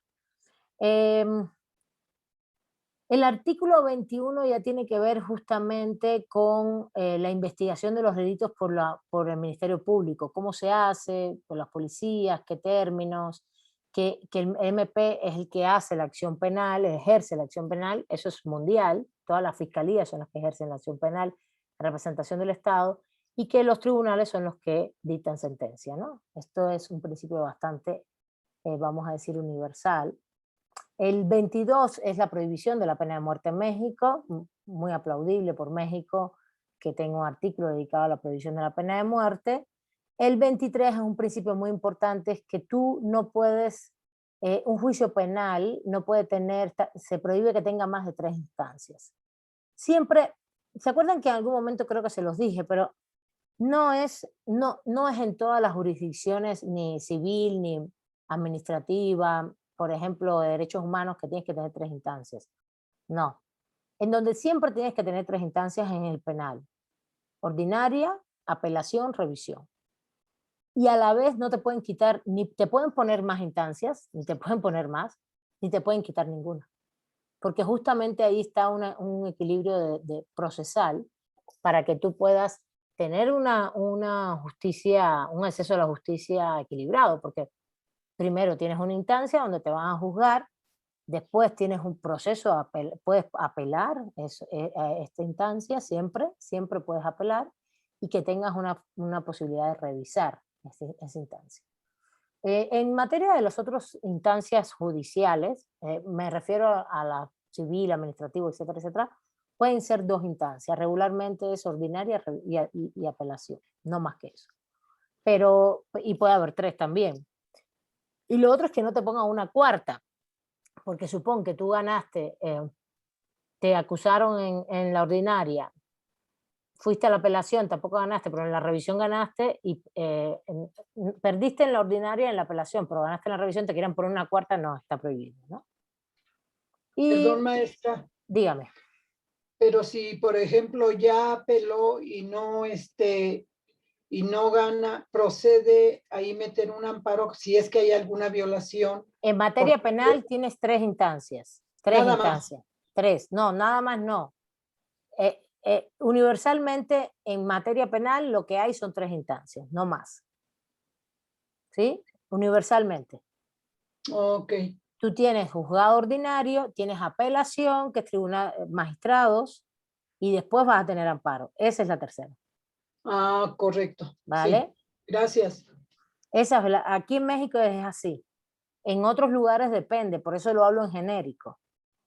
El artículo 21 ya tiene que ver justamente con la investigación de los delitos por el Ministerio Público, cómo se hace, por las policías, qué términos, que el MP es el que hace la acción penal, ejerce la acción penal, eso es mundial, todas las fiscalías son las que ejercen la acción penal, la representación del Estado, y que los tribunales son los que dictan sentencia, ¿no? Esto es un principio bastante, vamos a decir, universal. El 22 es la prohibición de la pena de muerte en México, muy aplaudible por México, que tenga un artículo dedicado a la prohibición de la pena de muerte. El 23 es un principio muy importante, es que tú no puedes, un juicio penal no puede tener, se prohíbe que tenga más de 3 instancias. Siempre, ¿se acuerdan que en algún momento creo que se los dije, pero no es en todas las jurisdicciones, ni civil, ni administrativa, por ejemplo, de derechos humanos, que tienes que tener 3 instancias. No. En donde siempre tienes que tener 3 instancias en el penal. Ordinaria, apelación, revisión. Y a la vez no te pueden quitar, ni te pueden poner más instancias, ni te pueden poner más, ni te pueden quitar ninguna. Porque justamente ahí está un equilibrio de procesal para que tú puedas tener una justicia, un acceso a la justicia equilibrado, porque primero tienes una instancia donde te van a juzgar, después tienes un proceso, puedes apelar a esta instancia, siempre puedes apelar, y que tengas una posibilidad de revisar esa instancia. En materia de las otras instancias judiciales, me refiero a la civil, administrativo, etcétera, etcétera, pueden ser 2 instancias, regularmente es ordinaria y apelación, no más que eso. Pero, y puede haber 3 también. Y lo otro es que no te pongan una cuarta, porque supón que tú ganaste, te acusaron en la ordinaria, fuiste a la apelación, tampoco ganaste, pero en la revisión ganaste, y perdiste en la ordinaria en la apelación, pero ganaste en la revisión, te quieran poner una cuarta, no, está prohibido, ¿no? Y Perdón, maestra, dígame. pero si, por ejemplo, ya apeló y no gana, procede ahí meter un amparo si es que hay alguna violación. En materia penal tienes 3 instancias. 3 Nada más. instancias. 3, no, nada más no. Universalmente en materia penal lo que hay son 3 instancias, no más. ¿Sí? Universalmente. Ok. Tú tienes juzgado ordinario, tienes apelación, que es tribunal, magistrados, y después vas a tener amparo. Esa es la tercera. Ah, correcto. ¿Vale? Sí. Gracias. Aquí en México es así. En otros lugares depende, por eso lo hablo en genérico.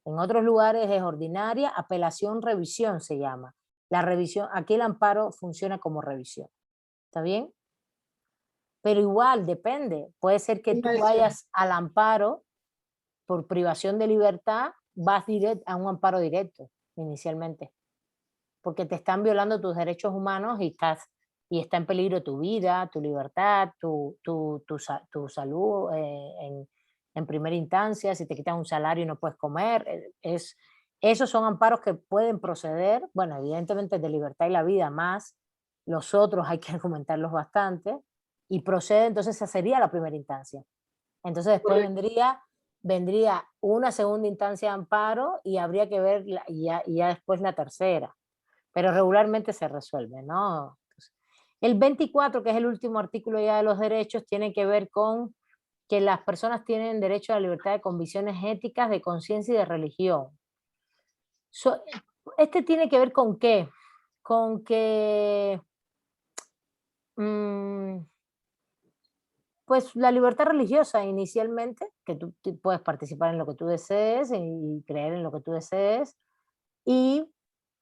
En otros lugares es ordinaria, apelación, revisión se llama. La revisión, aquí el amparo funciona como revisión. ¿Está bien? Pero igual depende. Puede ser que tú vayas al amparo por privación de libertad, vas a un amparo directo inicialmente, porque te están violando tus derechos humanos y está en peligro tu vida, tu libertad, tu salud en primera instancia, si te quitan un salario y no puedes comer. Esos son amparos que pueden proceder, bueno, evidentemente de libertad y la vida, más los otros hay que argumentarlos bastante, y procede, entonces esa sería la primera instancia. Entonces después vendría una segunda instancia de amparo y habría que ver y ya después la tercera. Pero regularmente se resuelve, ¿no? El 24, que es el último artículo ya de los derechos, tiene que ver con que las personas tienen derecho a la libertad de convicciones éticas, de conciencia y de religión. Este tiene que ver con qué? Con que pues la libertad religiosa inicialmente, que tú puedes participar en lo que tú desees y creer en lo que tú desees,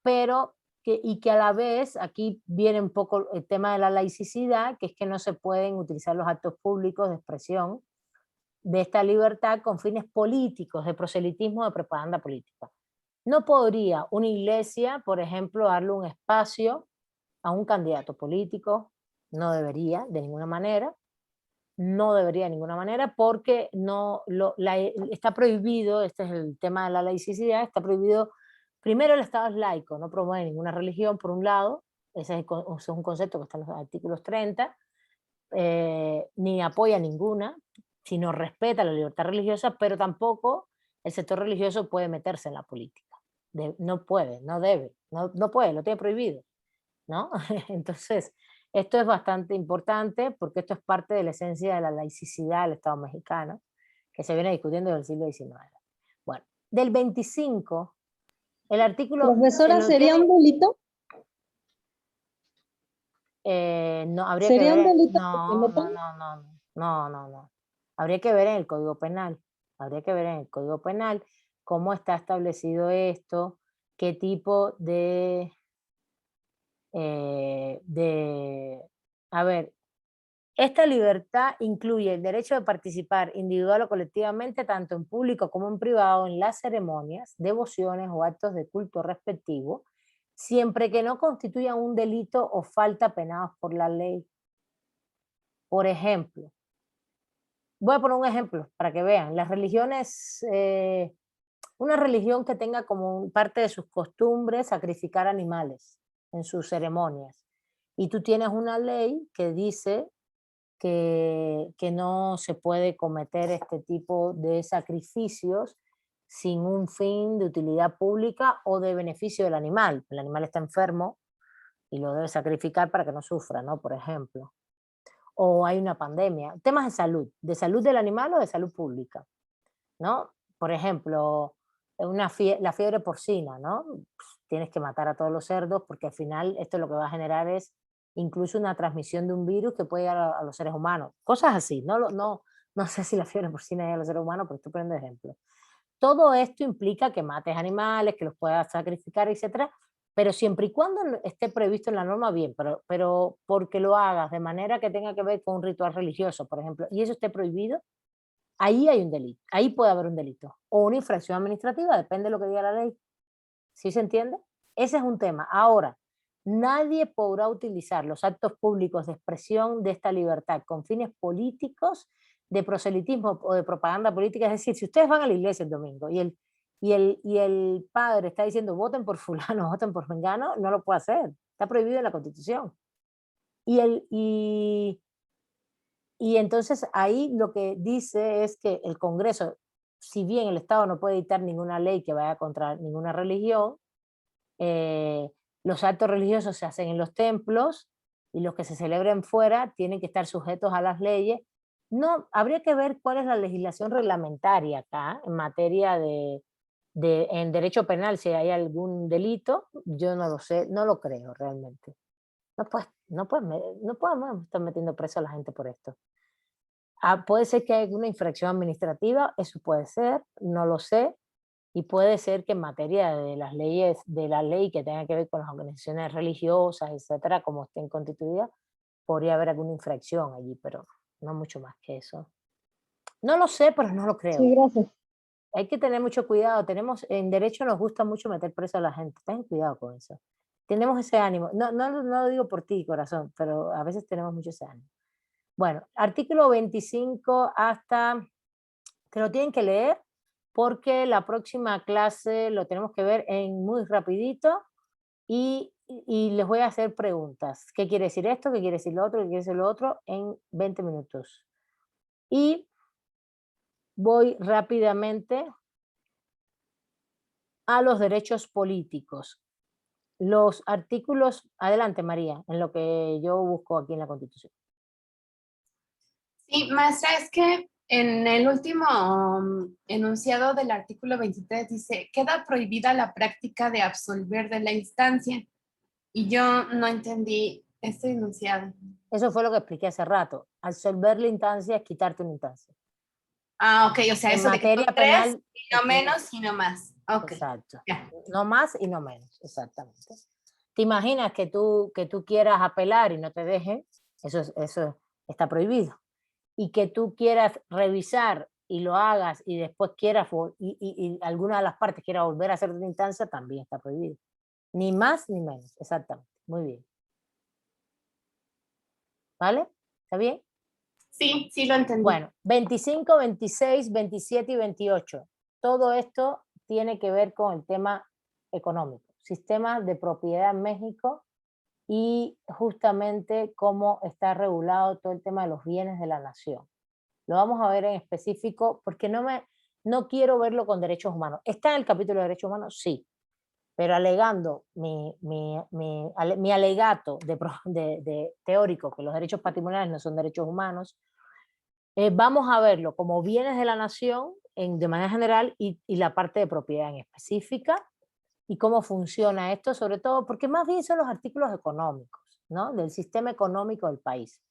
pero que a la vez aquí viene un poco el tema de la laicidad, que es que no se pueden utilizar los actos públicos de expresión de esta libertad con fines políticos, de proselitismo, de propaganda política. No podría una iglesia, por ejemplo, darle un espacio a un candidato político, no debería de ninguna manera, porque está prohibido, este es el tema de la laicidad, está prohibido, primero el Estado es laico, no promueve ninguna religión, por un lado, ese es un concepto que está en los artículos 30, ni apoya ninguna, sino respeta la libertad religiosa, pero tampoco el sector religioso puede meterse en la política. No puede, no debe, no puede, lo tiene prohibido, ¿no? Entonces, esto es bastante importante porque esto es parte de la esencia de la laicidad del Estado mexicano, que se viene discutiendo desde el siglo XIX. Bueno, del 25, el artículo... Profesora, ¿sería un delito? No, habría que ¿Sería un ver, delito que no, no, metan? no, no, no, no, no. Habría que ver en el Código Penal, habría que ver en el Código Penal cómo está establecido esto, qué tipo de, a ver, esta libertad incluye el derecho de participar individual o colectivamente, tanto en público como en privado, en las ceremonias, devociones o actos de culto respectivos, siempre que no constituyan un delito o falta penados por la ley. Por ejemplo, voy a poner un ejemplo para que vean, las religiones, una religión que tenga como parte de sus costumbres sacrificar animales en sus ceremonias. Y tú tienes una ley que dice que no se puede cometer este tipo de sacrificios sin un fin de utilidad pública o de beneficio del animal. El animal está enfermo y lo debe sacrificar para que no sufra, ¿no? Por ejemplo. O hay una pandemia. Temas de salud del animal o de salud pública, ¿no? Por ejemplo, la fiebre porcina, ¿no? Tienes que matar a todos los cerdos porque al final esto lo que va a generar es incluso una transmisión de un virus que puede llegar a los seres humanos. Cosas así. No sé si la fiebre porcina llega a los seres humanos, pero estoy poniendo ejemplos. Todo esto implica que mates animales, que los puedas sacrificar, etcétera, pero siempre y cuando esté previsto en la norma, bien, pero porque lo hagas de manera que tenga que ver con un ritual religioso, por ejemplo, y eso esté prohibido, ahí hay un delito, ahí puede haber un delito, o una infracción administrativa, depende de lo que diga la ley. ¿Sí se entiende? Ese es un tema. Ahora, nadie podrá utilizar los actos públicos de expresión de esta libertad con fines políticos, de proselitismo o de propaganda política. Es decir, si ustedes van a la iglesia el domingo y el padre está diciendo voten por fulano, voten por mengano, no lo puede hacer. Está prohibido en la Constitución. Y entonces ahí lo que dice es que el Congreso, si bien el Estado no puede dictar ninguna ley que vaya contra ninguna religión, los actos religiosos se hacen en los templos y los que se celebren fuera tienen que estar sujetos a las leyes. No, habría que ver cuál es la legislación reglamentaria acá en materia en derecho penal, si hay algún delito, yo no lo sé, no lo creo realmente. No podemos estar metiendo preso a la gente por esto. Puede ser que haya alguna infracción administrativa, eso puede ser, no lo sé, y puede ser que en materia de las leyes, de la ley que tenga que ver con las organizaciones religiosas, etcétera, como estén constituidas, podría haber alguna infracción allí, pero no mucho más que eso. No lo sé, pero no lo Sí, creo. gracias. Hay que tener mucho cuidado. En derecho nos gusta mucho meter preso a la gente. Ten cuidado con eso. Tenemos ese ánimo. No lo digo por ti, corazón, pero a veces tenemos mucho ese ánimo. Bueno, artículo 25 hasta, te lo tienen que leer porque la próxima clase lo tenemos que ver en muy rapidito y les voy a hacer preguntas. ¿Qué quiere decir esto? ¿Qué quiere decir lo otro? ¿Qué quiere decir lo otro? En 20 minutos. Y voy rápidamente a los derechos políticos. Los artículos, adelante María, en lo que yo busco aquí en la Constitución. Sí, maestra, es que en el último enunciado del artículo 23 dice, queda prohibida la práctica de absolver de la instancia. Y yo no entendí este enunciado. Eso fue lo que expliqué hace rato. Absolver la instancia es quitarte una instancia. Ah, ok, o sea, En eso de que son materia tres, penal, y no menos y no más. Ok, exacto. ya. No más y no menos, exactamente. ¿Te imaginas que tú quieras apelar y no te dejen? Eso está prohibido. Y que tú quieras revisar y lo hagas y después y alguna de las partes quiera volver a hacer una instancia, también está prohibido. Ni más ni menos, exactamente. Muy bien. ¿Vale? ¿Está bien? Sí, sí lo entendí. Bueno, 25, 26, 27 y 28. Todo esto tiene que ver con el tema económico, sistema de propiedad en México y justamente cómo está regulado todo el tema de los bienes de la nación. Lo vamos a ver en específico porque no quiero verlo con derechos humanos. ¿Está en el capítulo de derechos humanos? Sí, pero alegando mi alegato de teórico que los derechos patrimoniales no son derechos humanos, vamos a verlo como bienes de la nación de manera general y la parte de propiedad en específica y cómo funciona esto, sobre todo porque más bien son los artículos económicos. ¿no? Del sistema económico del país.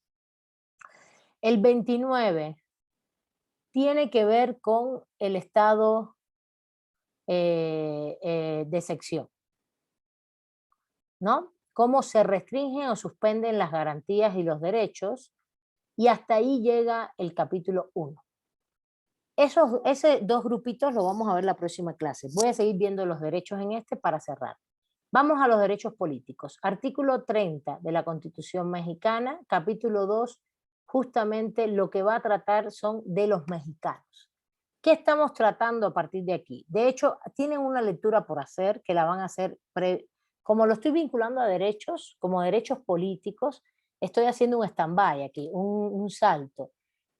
El 29 tiene que ver con el estado de sección, ¿no? Cómo se restringen o suspenden las garantías y los derechos, y hasta ahí llega el capítulo 1. Esos dos grupitos lo vamos a ver la próxima clase. Voy a seguir viendo los derechos en este para cerrar. Vamos a los derechos políticos. Artículo 30 de la Constitución mexicana, capítulo 2, justamente lo que va a tratar son de los mexicanos. ¿Qué estamos tratando a partir de aquí? De hecho, tienen una lectura por hacer que la van a hacer, como lo estoy vinculando a derechos, como derechos políticos, estoy haciendo un stand-by aquí, un salto.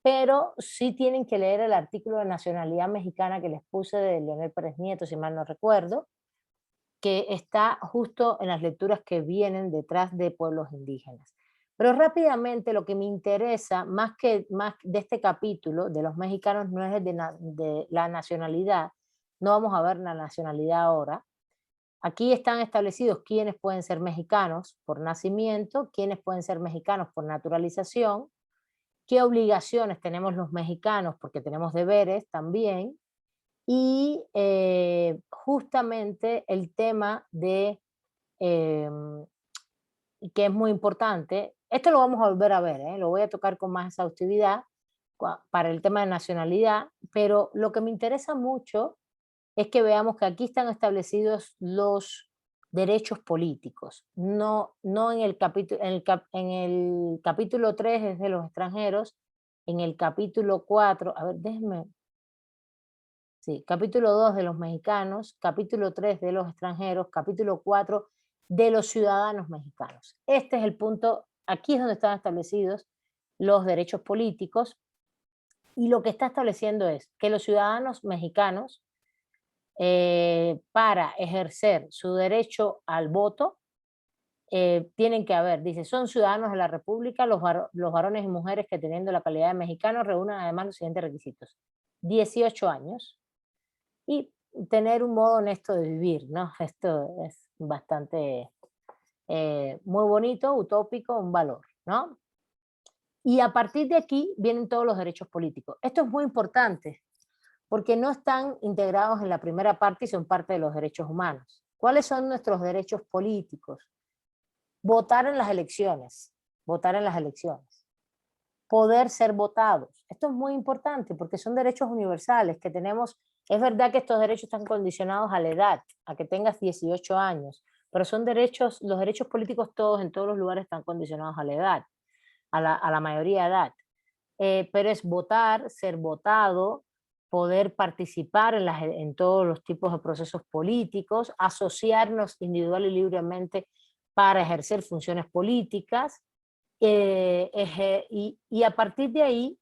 Pero sí tienen que leer el artículo de nacionalidad mexicana que les puse de Leonel Pérez Nieto, si mal no recuerdo, que está justo en las lecturas que vienen detrás de pueblos indígenas. Pero rápidamente lo que me interesa, más de este capítulo de los mexicanos, no es el de la nacionalidad, no vamos a ver la nacionalidad ahora. Aquí están establecidos quiénes pueden ser mexicanos por nacimiento, quiénes pueden ser mexicanos por naturalización, qué obligaciones tenemos los mexicanos, porque tenemos deberes también, y justamente el tema de, que es muy importante, esto lo vamos a volver a ver, lo voy a tocar con más exhaustividad para el tema de nacionalidad, pero lo que me interesa mucho es que veamos que aquí están establecidos los derechos políticos, no en el capítulo, en el capítulo 3 es de los extranjeros, en el capítulo 4, a ver, déjenme, sí, capítulo 2 de los mexicanos, capítulo 3 de los extranjeros, capítulo 4 de los ciudadanos mexicanos. Este es el punto, aquí es donde están establecidos los derechos políticos, y lo que está estableciendo es que los ciudadanos mexicanos, para ejercer su derecho al voto, tienen que haber, dice, son ciudadanos de la República los varones y mujeres que teniendo la calidad de mexicanos reúnan además los siguientes requisitos: 18 años y tener un modo honesto de vivir, ¿no? Esto es bastante, muy bonito, utópico, un valor, ¿no? Y a partir de aquí vienen todos los derechos políticos. Esto es muy importante, porque no están integrados en la primera parte y son parte de los derechos humanos. ¿Cuáles son nuestros derechos políticos? Votar en las elecciones, votar en las elecciones. Poder ser votados. Esto es muy importante porque son derechos universales que tenemos. Es verdad que estos derechos están condicionados a la edad, a que tengas 18 años, pero son derechos, los derechos políticos todos en todos los lugares están condicionados a la edad, a la mayoría de edad. Pero es votar, ser votado, poder participar en todos los tipos de procesos políticos, asociarnos individual y libremente para ejercer funciones políticas, y a partir de ahí,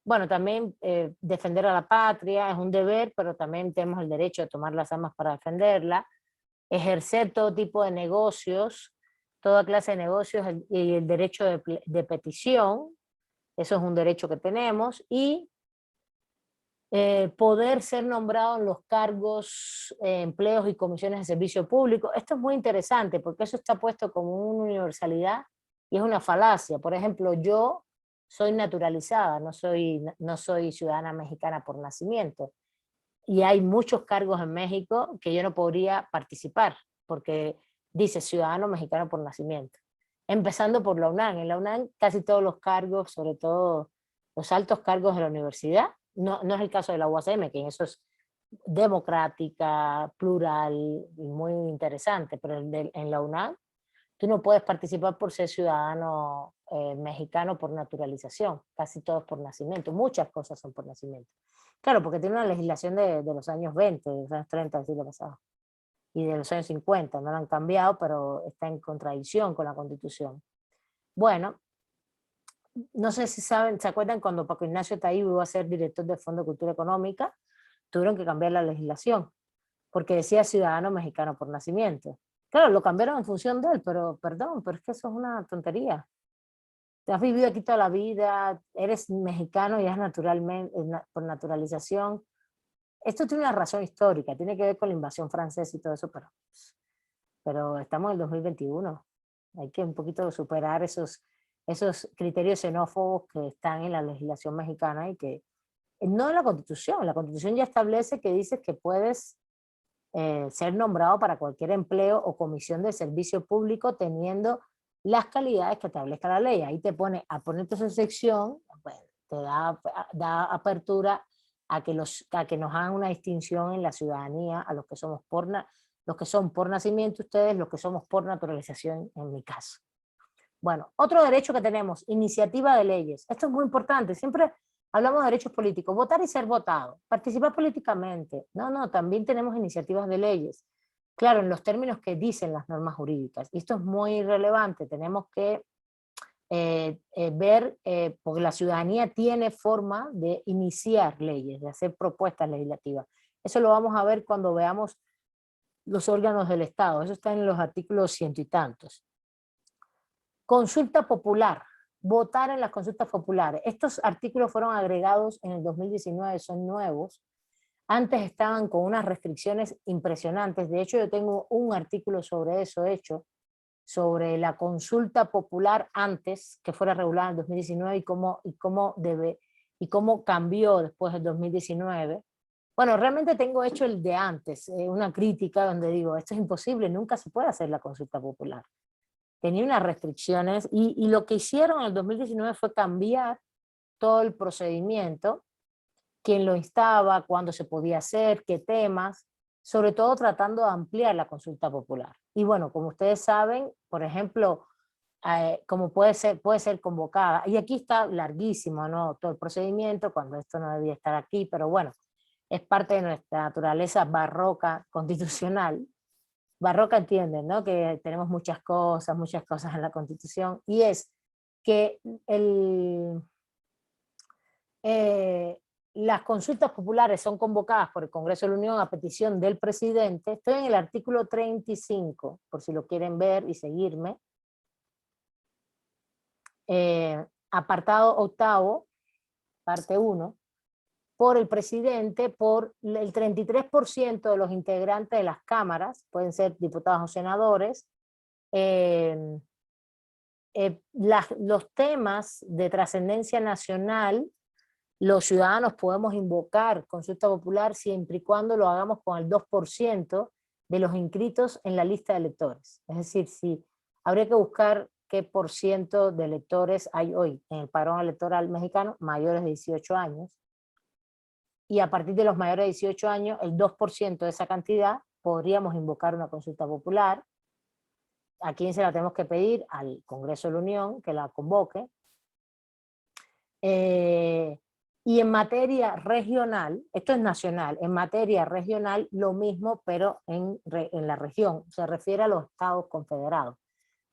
bueno, también defender a la patria es un deber, pero también tenemos el derecho de tomar las armas para defenderla, ejercer todo tipo de negocios, toda clase de negocios, y el derecho de petición, eso es un derecho que tenemos, y poder ser nombrado en los cargos, empleos y comisiones de servicio público. Esto es muy interesante porque eso está puesto como una universalidad y es una falacia. Por ejemplo, yo soy naturalizada, no soy ciudadana mexicana por nacimiento. Y hay muchos cargos en México que yo no podría participar porque dice ciudadano mexicano por nacimiento. Empezando por la UNAM. En la UNAM casi todos los cargos, sobre todo los altos cargos de la universidad, no es el caso de la UACM, que en eso es democrática, plural y muy interesante, pero en la UNAM tú no puedes participar por ser ciudadano mexicano por naturalización, casi todos por nacimiento, muchas cosas son por nacimiento. Claro, porque tiene una legislación de los años 20, de los años 30 del siglo pasado, y de los años 50, no la han cambiado, pero está en contradicción con la Constitución. Bueno, no sé si saben, ¿se acuerdan cuando Paco Ignacio Taíbo iba a ser director del Fondo de Cultura Económica? Tuvieron que cambiar la legislación, porque decía ciudadano mexicano por nacimiento. Claro, lo cambiaron en función de él, pero perdón, pero es que eso es una tontería. Te has vivido aquí toda la vida, eres mexicano y es naturalmente, por naturalización. Esto tiene una razón histórica, tiene que ver con la invasión francesa y todo eso, pero estamos en el 2021. Hay que un poquito superar esos criterios xenófobos que están en la legislación mexicana y que no en la Constitución ya establece que dices que puedes ser nombrado para cualquier empleo o comisión de servicio público teniendo las calidades que establezca la ley. Ahí te pone, a ponerte esa sección, bueno, te da apertura a que nos hagan una distinción en la ciudadanía, a los que somos los que son por nacimiento ustedes, los que somos por naturalización en mi caso. Bueno, otro derecho que tenemos, iniciativa de leyes. Esto es muy importante, siempre hablamos de derechos políticos, votar y ser votado, participar políticamente. No, también tenemos iniciativas de leyes. Claro, en los términos que dicen las normas jurídicas. Y esto es muy relevante, tenemos que ver, porque la ciudadanía tiene forma de iniciar leyes, de hacer propuestas legislativas. Eso lo vamos a ver cuando veamos los órganos del Estado, eso está en los artículos 100 y tantos. Consulta popular, votar en las consultas populares. Estos artículos fueron agregados en el 2019, son nuevos. Antes estaban con unas restricciones impresionantes, de hecho yo tengo un artículo sobre eso hecho, sobre la consulta popular antes que fuera regulada en 2019 y cómo cambió después del 2019. Bueno, realmente tengo hecho el de antes, una crítica donde digo, esto es imposible, nunca se puede hacer la consulta popular. Tenía unas restricciones y lo que hicieron en el 2019 fue cambiar todo el procedimiento, quién lo instaba, cuándo se podía hacer, qué temas, sobre todo tratando de ampliar la consulta popular. Y bueno, como ustedes saben, por ejemplo, como puede ser convocada, y aquí está larguísimo, ¿no? Todo el procedimiento, cuando esto no debía estar aquí, pero bueno, es parte de nuestra naturaleza barroca constitucional. Barroca entienden, ¿no? Que tenemos muchas cosas en la Constitución, y es que las consultas populares son convocadas por el Congreso de la Unión a petición del presidente. Estoy en el artículo 35, por si lo quieren ver y seguirme. Apartado octavo, parte 1, por el presidente, por el 33% de los integrantes de las cámaras, pueden ser diputados o senadores, los temas de trascendencia nacional, los ciudadanos podemos invocar consulta popular siempre y cuando lo hagamos con el 2% de los inscritos en la lista de electores. Es decir, si habría que buscar qué por ciento de electores hay hoy en el padrón electoral mexicano mayores de 18 años, y a partir de los mayores de 18 años, el 2% de esa cantidad, podríamos invocar una consulta popular. ¿A quién se la tenemos que pedir? Al Congreso de la Unión, que la convoque. Y en materia regional, esto es nacional, en materia regional lo mismo, pero en la región, se refiere a los estados confederados,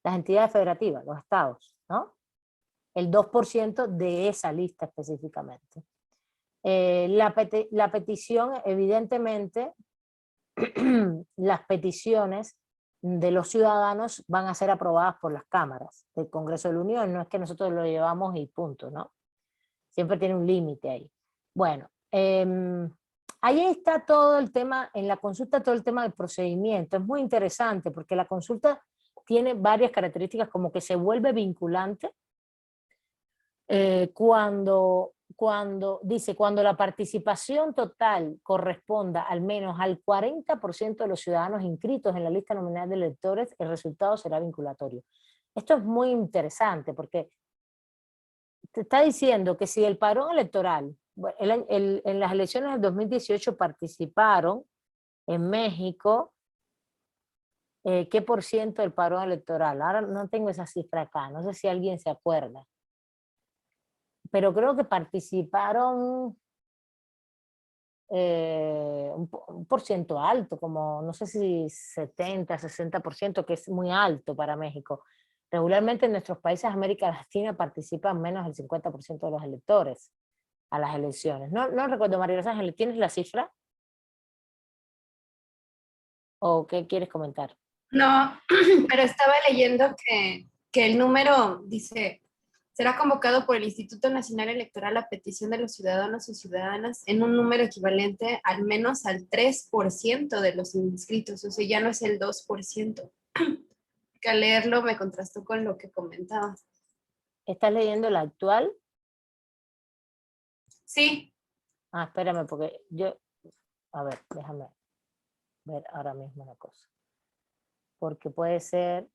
las entidades federativas, los estados, ¿no? El 2% de esa lista específicamente. La petición, evidentemente, las peticiones de los ciudadanos van a ser aprobadas por las cámaras del Congreso de la Unión, no es que nosotros lo llevamos y punto, ¿no? Siempre tiene un límite ahí. Bueno, ahí está todo el tema, en la consulta todo el tema del procedimiento, es muy interesante porque la consulta tiene varias características, como que se vuelve vinculante, cuando la participación total corresponda al menos al 40% de los ciudadanos inscritos en la lista nominal de electores, el resultado será vinculatorio. Esto es muy interesante porque te está diciendo que si el padrón electoral, en las elecciones del 2018 participaron en México, ¿qué por ciento del padrón electoral? Ahora no tengo esa cifra acá, no sé si alguien se acuerda. Pero creo que participaron un por ciento alto, como no sé si 70, 60%, que es muy alto para México. Regularmente en nuestros países de América Latina participan menos del 50% de los electores a las elecciones. No recuerdo, María Rosa Ángeles, ¿tienes la cifra? ¿O qué quieres comentar? No, pero estaba leyendo que el número dice, será convocado por el Instituto Nacional Electoral a petición de los ciudadanos y ciudadanas en un número equivalente al menos al 3% de los inscritos, o sea, ya no es el 2%. que al leerlo me contrastó con lo que comentabas. ¿Estás leyendo la actual? Sí, Ah, espérame, porque yo... A ver, déjame ver ahora mismo una cosa. Porque puede ser...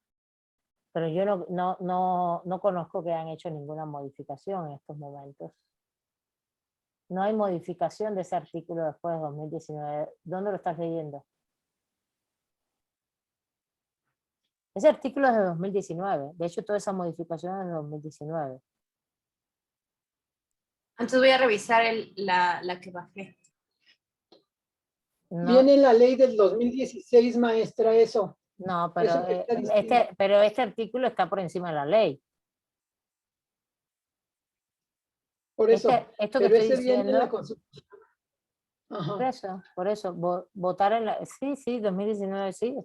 Pero yo no conozco que hayan hecho ninguna modificación en estos momentos. No hay modificación de ese artículo después de 2019. ¿Dónde lo estás leyendo? Ese artículo es de 2019. De hecho, todas esas modificaciones es de 2019. entonces voy a revisar la que bajé. No, Viene en la ley del 2016, maestra, eso. no, pero, Eso que está diciendo. pero este artículo está por encima de la ley. Por eso. Esto que Pero estoy ese viene en la diciendo, Constitución. por Ajá. eso, votar en la... Sí, 2019, sí,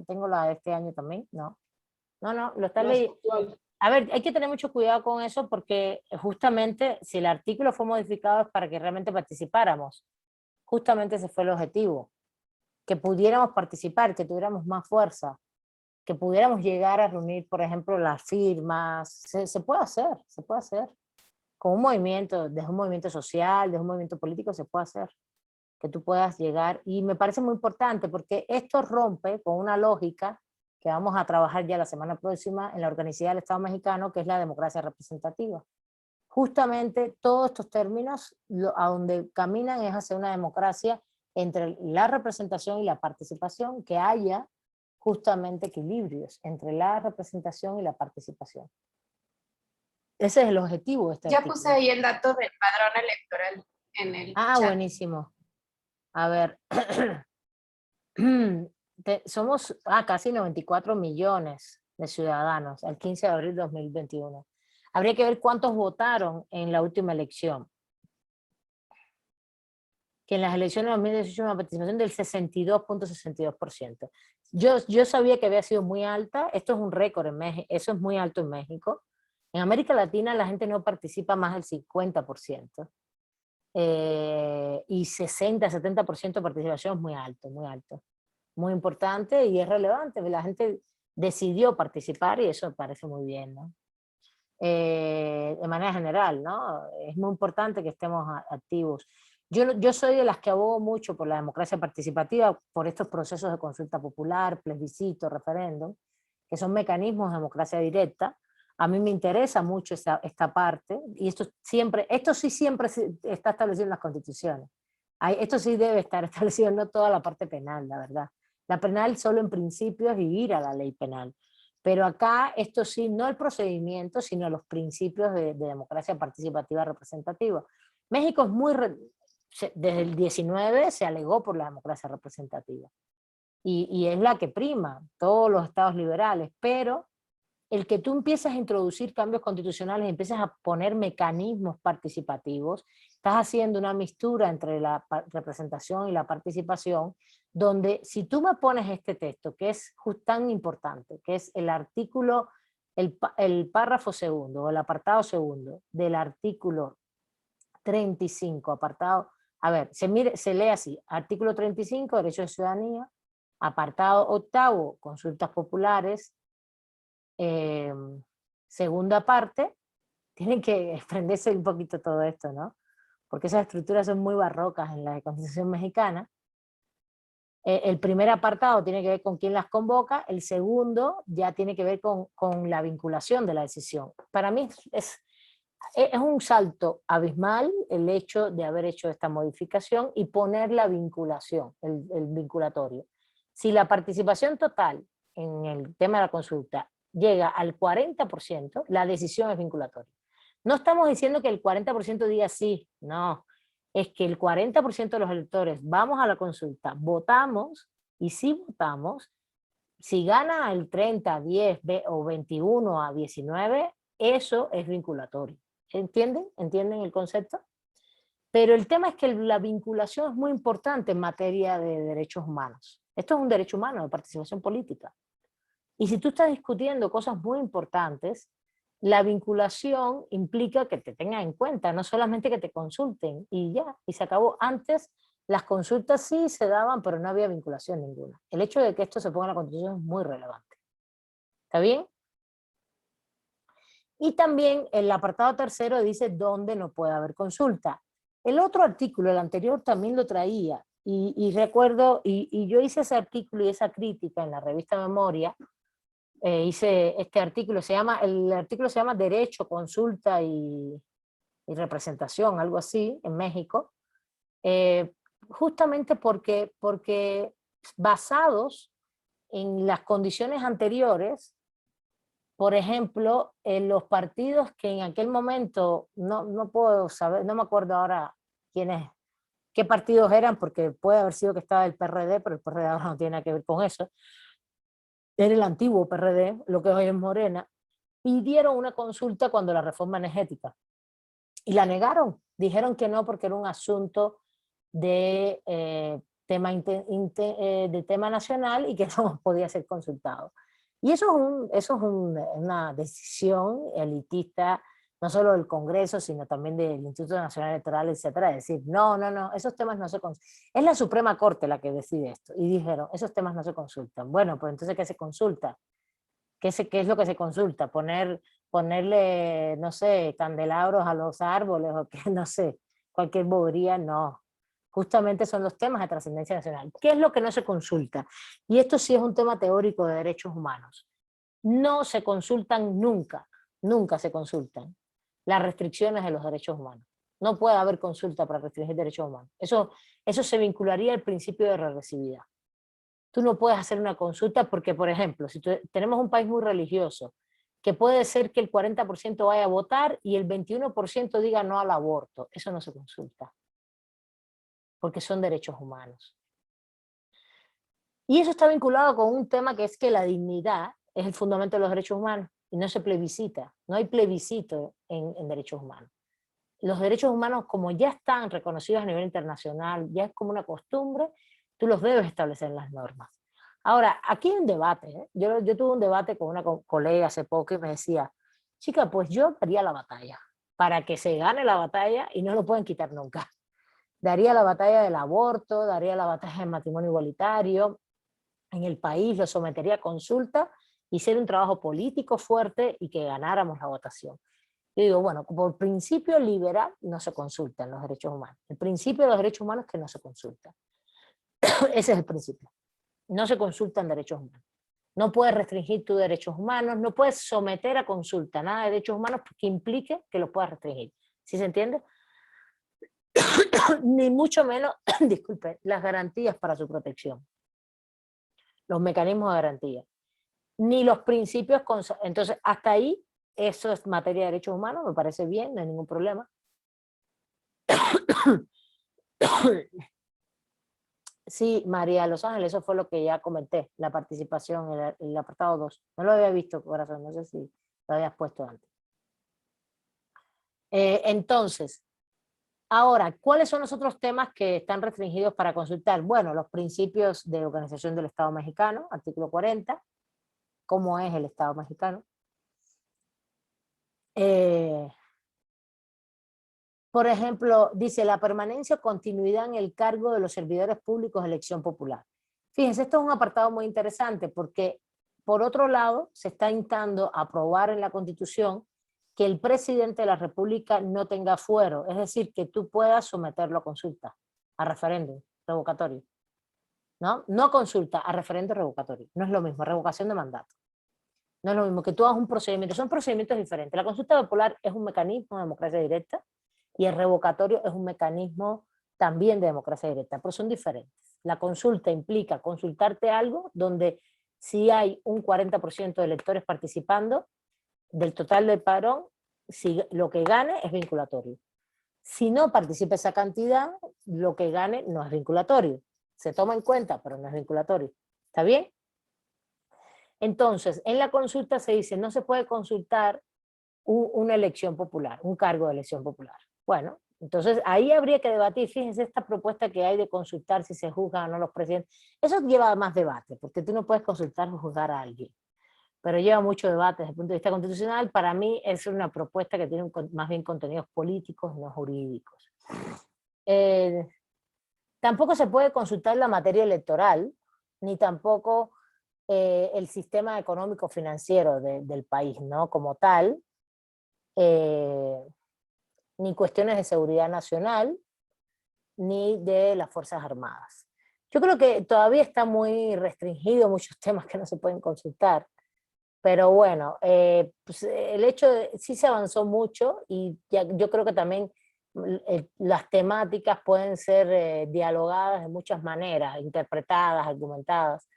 tengo la de este año también, no. No, lo está Más leyendo. actual. A ver, hay que tener mucho cuidado con eso porque justamente si el artículo fue modificado es para que realmente participáramos. Justamente ese fue el objetivo. Que pudiéramos participar, que tuviéramos más fuerza, que pudiéramos llegar a reunir, por ejemplo, las firmas. Se puede hacer, se puede hacer. Con un movimiento, desde un movimiento social, desde un movimiento político, se puede hacer. Que tú puedas llegar. Y me parece muy importante porque esto rompe con una lógica que vamos a trabajar ya la semana próxima en la organicidad del Estado mexicano, que es la democracia representativa. Justamente todos estos términos a donde caminan es hacia una democracia entre la representación y la participación, que haya justamente equilibrios entre la representación y la participación. Ese es el objetivo de este Ya artículo. puse ahí el dato del padrón electoral en el Ah, chat. buenísimo. A ver, somos casi 94 millones de ciudadanos al 15 de abril de 2021. Habría que ver cuántos votaron en la última elección. Que en las elecciones de 2018 una participación del 62.62%. Yo sabía que había sido muy alta, esto es un récord en México, eso es muy alto en México. En América Latina la gente no participa más del 50%. Y 60-70% de participación es muy alto, muy alto. Muy importante y es relevante, la gente decidió participar y eso me parece muy bien, ¿no? De manera general, ¿no? Es muy importante que estemos activos. Yo soy de las que abogo mucho por la democracia participativa, por estos procesos de consulta popular, plebiscito, referéndum, que son mecanismos de democracia directa. A mí me interesa mucho esta parte, y esto sí siempre está establecido en las constituciones. Esto sí debe estar establecido, no toda la parte penal, la verdad. La penal solo en principios y ir a la ley penal. Pero acá esto sí, no el procedimiento, sino los principios de democracia participativa representativa. México es desde el 19 se alegó por la democracia representativa. Y es la que prima, todos los estados liberales, pero el que tú empieces a introducir cambios constitucionales y empieces a poner mecanismos participativos, estás haciendo una mistura entre la representación y la participación, donde si tú me pones este texto, que es tan importante, que es el artículo, el párrafo segundo o el apartado segundo del artículo 35, apartado, a ver, se lee así, artículo 35, derechos de ciudadanía, apartado octavo, consultas populares, segunda parte, tienen que desprenderse un poquito todo esto, ¿no? Porque esas estructuras son muy barrocas en la Constitución mexicana. El primer apartado tiene que ver con quién las convoca, el segundo ya tiene que ver con la vinculación de la decisión. Para mí es un salto abismal el hecho de haber hecho esta modificación y poner la vinculación, el vinculatorio. Si la participación total en el tema de la consulta llega al 40%, la decisión es vinculatoria. No estamos diciendo que el 40% diga sí, no. Es que el 40% de los electores vamos a la consulta, votamos, y si votamos, si gana el 30, 10 o 21-19, eso es vinculatorio. ¿Entienden? ¿Entienden el concepto? Pero el tema es que la vinculación es muy importante en materia de derechos humanos. Esto es un derecho humano de participación política. Y si tú estás discutiendo cosas muy importantes, la vinculación implica que te tengan en cuenta, no solamente que te consulten y ya, y se acabó. Antes las consultas sí se daban, pero no había vinculación ninguna. El hecho de que esto se ponga en la Constitución es muy relevante. ¿Está bien? Y también el apartado tercero dice dónde no puede haber consulta. El otro artículo, el anterior, también lo traía. Y recuerdo, y yo hice ese artículo y esa crítica en la revista Memoria. Hice este artículo, el artículo se llama Derecho, Consulta y Representación, algo así, en México. Justamente porque basados en las condiciones anteriores, por ejemplo, en los partidos que en aquel momento, no puedo saber, no me acuerdo ahora qué partidos eran, porque puede haber sido que estaba el PRD, pero el PRD ahora no tiene nada que ver con eso. Era el antiguo PRD, lo que hoy es Morena, pidieron una consulta cuando la reforma energética y la negaron. Dijeron que no porque era un asunto de tema nacional y que no podía ser consultado. Y eso es una decisión elitista, no solo del Congreso, sino también del Instituto Nacional Electoral, etcétera, de decir, no, esos temas no se consultan. Es la Suprema Corte la que decide esto. Y dijeron, esos temas no se consultan. Bueno, pues entonces, ¿qué se consulta? ¿Qué es lo que se consulta? Ponerle, no sé, candelabros a los árboles o que, no sé, cualquier bobería, no. Justamente son los temas de trascendencia nacional. ¿Qué es lo que no se consulta? Y esto sí es un tema teórico de derechos humanos. No se consultan nunca, nunca se consultan las restricciones de los derechos humanos. No puede haber consulta para restringir derechos humanos. Eso se vincularía al principio de regresividad. Tú no puedes hacer una consulta porque, por ejemplo, si tenemos un país muy religioso, que puede ser que el 40% vaya a votar y el 21% diga no al aborto. Eso no se consulta, porque son derechos humanos. Y eso está vinculado con un tema que es que la dignidad es el fundamento de los derechos humanos y no se plebiscita, no hay plebiscito en derechos humanos. Los derechos humanos, como ya están reconocidos a nivel internacional, ya es como una costumbre, tú los debes establecer en las normas. Ahora, aquí hay un debate, ¿eh? Yo tuve un debate con una colega hace poco y me decía, chica, pues yo daría la batalla, para que se gane la batalla y no lo pueden quitar nunca. Daría la batalla del aborto, daría la batalla del matrimonio igualitario, en el país lo sometería a consulta, hiciera un trabajo político fuerte y que ganáramos la votación. Yo digo, bueno, por principio liberal no se consultan los derechos humanos. El principio de los derechos humanos es que no se consultan. Ese es el principio. No se consultan derechos humanos. No puedes restringir tus derechos humanos, no puedes someter a consulta nada de derechos humanos que implique que los puedas restringir. ¿Sí se entiende? Ni mucho menos, disculpe, las garantías para su protección. Los mecanismos de garantía. Ni los principios. Entonces, hasta ahí, eso es materia de derechos humanos, me parece bien, no hay ningún problema. Sí, María Los Ángeles, eso fue lo que ya comenté, la participación, el apartado 2. No lo había visto, corazón, no sé si lo habías puesto antes. Entonces, ahora, ¿cuáles son los otros temas que están restringidos para consultar? Bueno, los principios de organización del Estado mexicano, artículo 40, cómo es el Estado mexicano. Por ejemplo, dice la permanencia o continuidad en el cargo de los servidores públicos de elección popular. Fíjense, esto es un apartado muy interesante porque, por otro lado, se está instando a aprobar en la Constitución que el presidente de la República no tenga fuero, es decir, que tú puedas someterlo a consulta, a referéndum revocatorio. No consulta, a referéndum revocatorio. No es lo mismo, revocación de mandato. No es lo mismo que tú hagas un procedimiento, son procedimientos diferentes. La consulta popular es un mecanismo de democracia directa, y el revocatorio es un mecanismo también de democracia directa, pero son diferentes. La consulta implica consultarte algo donde si hay un 40% de electores participando, del total del padrón, si lo que gane es vinculatorio. Si no participa esa cantidad, lo que gane no es vinculatorio. Se toma en cuenta, pero no es vinculatorio. ¿Está bien? Entonces, en la consulta se dice, no se puede consultar una elección popular, un cargo de elección popular. Bueno, entonces ahí habría que debatir, fíjense esta propuesta que hay de consultar si se juzgan o no los presidentes, eso lleva más debate, porque tú no puedes consultar o juzgar a alguien, pero lleva mucho debate desde el punto de vista constitucional. Para mí es una propuesta que tiene más bien contenidos políticos, no jurídicos. Tampoco se puede consultar la materia electoral, ni tampoco el sistema económico-financiero del país, ¿no? Como tal, ni cuestiones de seguridad nacional, ni de las Fuerzas Armadas. Yo creo que todavía está muy restringido muchos temas que no se pueden consultar, pero bueno, pues el hecho de, sí se avanzó mucho y ya, yo creo que también las temáticas pueden ser dialogadas de muchas maneras, interpretadas, argumentadas,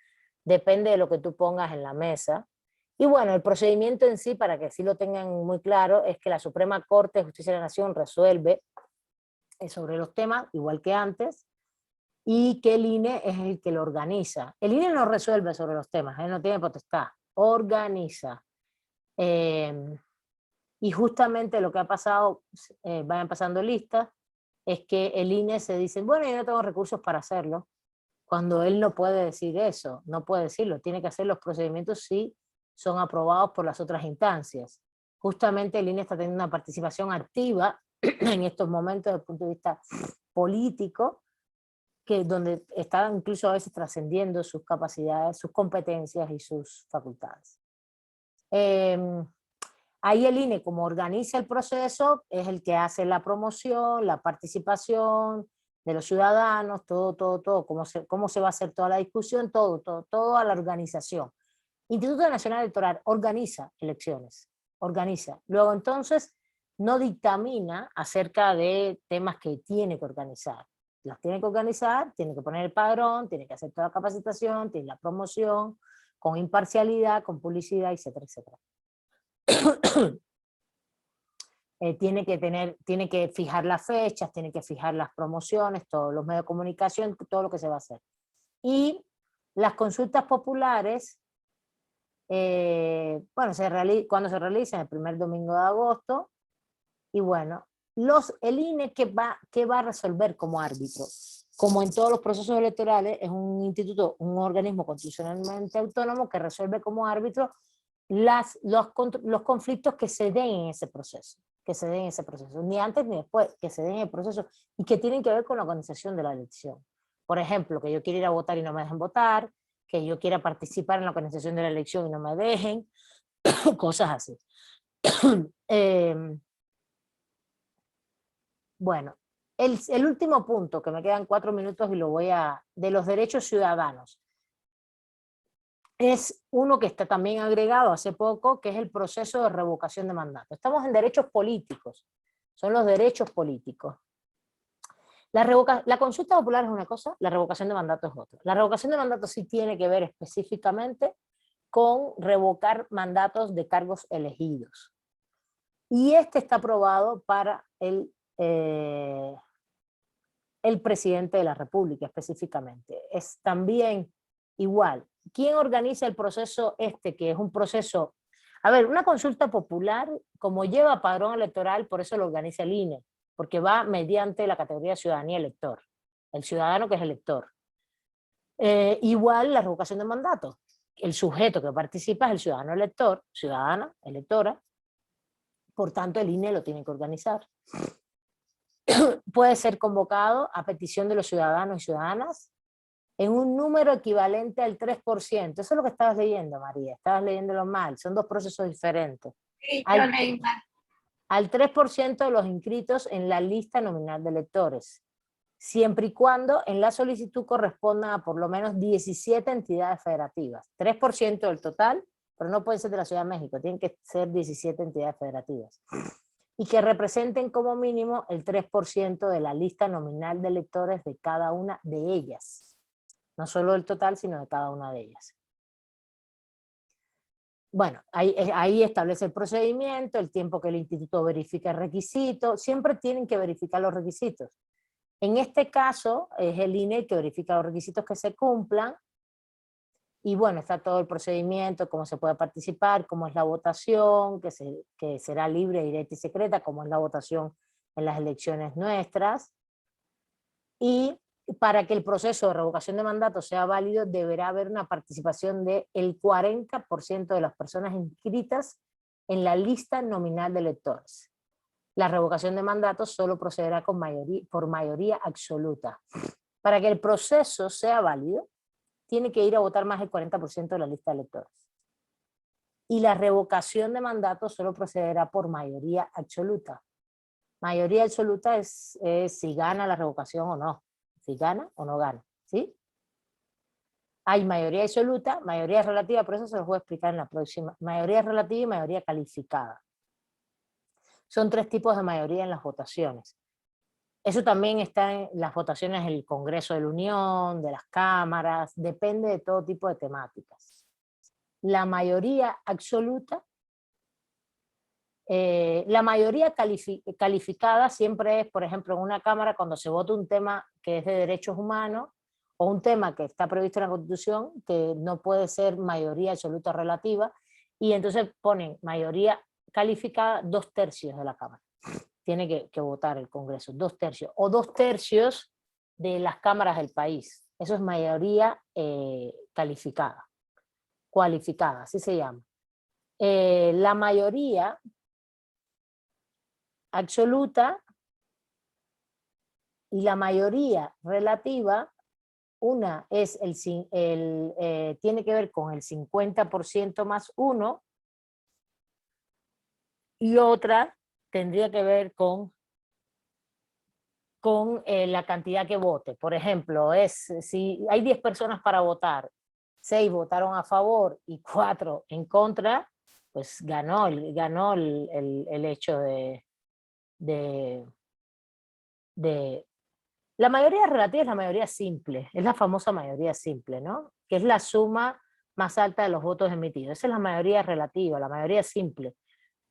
depende de lo que tú pongas en la mesa. Y bueno, el procedimiento en sí, para que sí lo tengan muy claro, es que la Suprema Corte de Justicia de la Nación resuelve sobre los temas, igual que antes, y que el INE es el que lo organiza. El INE no resuelve sobre los temas, él no tiene potestad, organiza. Y justamente lo que ha pasado, vayan pasando listas, es que el INE se dice, bueno, yo no tengo recursos para hacerlo, cuando él no puede decir eso, no puede decirlo, tiene que hacer los procedimientos si son aprobados por las otras instancias. Justamente el INE está teniendo una participación activa en estos momentos desde el punto de vista político, que donde está incluso a veces trascendiendo sus capacidades, sus competencias y sus facultades. Ahí el INE, como organiza el proceso, es el que hace la promoción, la participación de los ciudadanos, todo, cómo se va a hacer toda la discusión, toda la organización. Instituto Nacional Electoral organiza elecciones, organiza. Luego entonces no dictamina acerca de temas que tiene que organizar. Las tiene que organizar, tiene que poner el padrón, tiene que hacer toda la capacitación, tiene la promoción, con imparcialidad, con publicidad, etcétera, etcétera. Tiene que fijar las fechas, tiene que fijar las promociones, todos los medios de comunicación, todo lo que se va a hacer. Y las consultas populares, bueno, cuando se realizan el primer domingo de agosto, y bueno, el INE ¿qué va a resolver como árbitro? Como en todos los procesos electorales, es un instituto, un organismo constitucionalmente autónomo que resuelve como árbitro los conflictos que se den en ese proceso, ni antes ni después, que se den en el proceso y que tienen que ver con la organización de la elección. Por ejemplo, que yo quiera ir a votar y no me dejen votar, que yo quiera participar en la organización de la elección y no me dejen, cosas así. Bueno, el último punto, que me quedan 4 minutos y de los derechos ciudadanos. Es uno que está también agregado hace poco, que es el proceso de revocación de mandato. Estamos en derechos políticos, son los derechos políticos. La consulta popular es una cosa, la revocación de mandato es otra. La revocación de mandato sí tiene que ver específicamente con revocar mandatos de cargos elegidos. Y este está aprobado para el presidente de la República específicamente. Es también igual. ¿Quién organiza el proceso que es un proceso? A ver, una consulta popular, como lleva padrón electoral, por eso lo organiza el INE, porque va mediante la categoría de ciudadanía elector, el ciudadano que es elector. Igual la revocación de mandato. El sujeto que participa es el ciudadano elector, ciudadana, electora, por tanto el INE lo tiene que organizar. Puede ser convocado a petición de los ciudadanos y ciudadanas en un número equivalente al 3%. Eso es lo que estabas leyendo, María. Estabas leyéndolo mal. Son dos procesos diferentes. Sí, yo leí mal. Al 3% de los inscritos en la lista nominal de electores, siempre y cuando en la solicitud correspondan a por lo menos 17 entidades federativas. 3% del total, pero no puede ser de la Ciudad de México, tienen que ser 17 entidades federativas. Y que representen como mínimo el 3% de la lista nominal de electores de cada una de ellas. No solo del total, sino de cada una de ellas. Bueno, ahí establece el procedimiento, el tiempo que el instituto verifica el requisito. Siempre tienen que verificar los requisitos. En este caso, es el INE que verifica los requisitos que se cumplan. Y bueno, está todo el procedimiento, cómo se puede participar, cómo es la votación, que será libre, directa y secreta, cómo es la votación en las elecciones nuestras. Y para que el proceso de revocación de mandato sea válido, deberá haber una participación del 40% de las personas inscritas en la lista nominal de electores. La revocación de mandato solo procederá por mayoría absoluta. Para que el proceso sea válido, tiene que ir a votar más del 40% de la lista de electores. Y la revocación de mandato solo procederá por mayoría absoluta. Mayoría absoluta es si gana la revocación o no. Si gana o no gana, ¿sí? Hay mayoría absoluta, mayoría relativa, por eso se los voy a explicar en la próxima. Mayoría relativa y mayoría calificada. Son 3 tipos de mayoría en las votaciones. Eso también está en las votaciones del Congreso de la Unión, de las cámaras, depende de todo tipo de temáticas. La mayoría absoluta, la mayoría calificada siempre es, por ejemplo, en una cámara cuando se vota un tema que es de derechos humanos, o un tema que está previsto en la Constitución, que no puede ser mayoría absoluta relativa, y entonces ponen mayoría calificada 2/3 de la Cámara. Tiene que votar el Congreso, 2/3, o 2/3 de las cámaras del país. Eso es mayoría calificada, cualificada, así se llama. La mayoría absoluta y la mayoría relativa, una es tiene que ver con el 50% más 1, y otra tendría que ver con la cantidad que vote. Por ejemplo, si hay 10 personas para votar, 6 votaron a favor y 4 en contra, pues ganó el hecho de la mayoría relativa es la mayoría simple, es la famosa mayoría simple, ¿no? Que es la suma más alta de los votos emitidos. Esa es la mayoría relativa, la mayoría simple.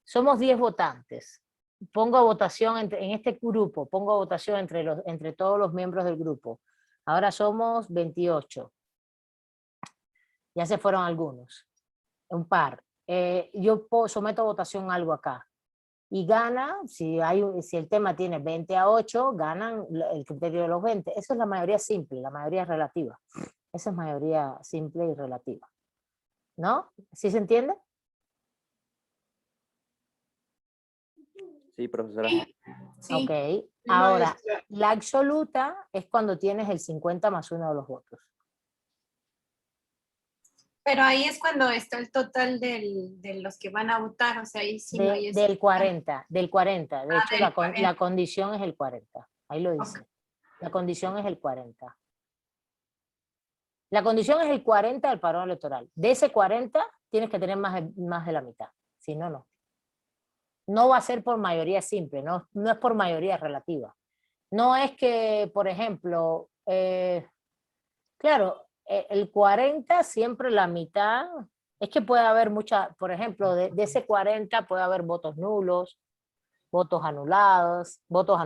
Somos 10 votantes. Pongo a votación en este grupo, pongo a votación entre todos los miembros del grupo. Ahora somos 28. Ya se fueron algunos, un par. Yo someto a votación algo acá. Y gana, si el tema tiene 20-8, ganan el criterio de los 20. Eso es la mayoría simple, la mayoría relativa. Esa es mayoría simple y relativa. ¿No? ¿Sí se entiende? Sí, profesora. Sí. Ok. Sí, Ahora, maestra. la absoluta es cuando tienes el 50 más 1 de los votos. Pero ahí es cuando está el total de los que van a votar, o sea, ahí sí no hay Del 40, del 40. De hecho, del 40. la condición es el 40. Ahí lo dice. Ok. La condición es el 40. La condición es el 40 del padrón electoral. De ese 40 tienes que tener más de la mitad. Si no, no. No va a ser por mayoría simple, no es por mayoría relativa. No es que, por ejemplo, claro, el 40 siempre la mitad, es que puede haber por ejemplo, de ese 40 puede haber votos nulos, votos anulados, votos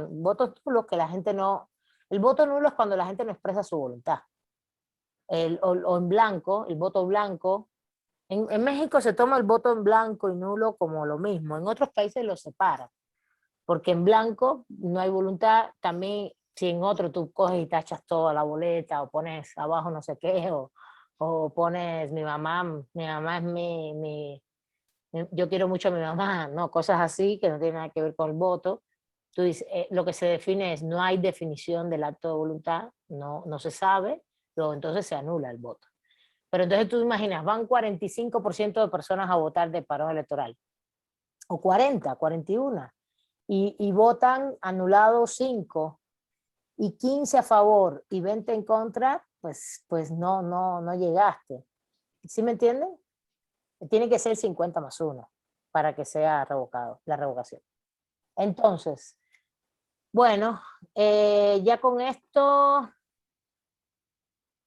nulos que la gente no... El voto nulo es cuando la gente no expresa su voluntad. O en blanco, el voto blanco. En México se toma el voto en blanco y nulo como lo mismo. En otros países lo separan. Porque en blanco no hay voluntad. También si en otro tú coges y tachas toda la boleta o pones abajo no sé qué, o pones mi mamá es yo quiero mucho a mi mamá, no, cosas así que no tienen nada que ver con el voto. Tú dices, lo que se define es, no hay definición del acto de voluntad, no se sabe, luego entonces se anula el voto. Pero entonces tú imaginas, van 45% de personas a votar de paro electoral, o 40, 41, y votan anulados 5, y 15 a favor y 20 en contra, pues no llegaste. ¿Sí me entienden? Tiene que ser 50 más 1 para que sea revocado, la revocación. Entonces, bueno, ya con esto,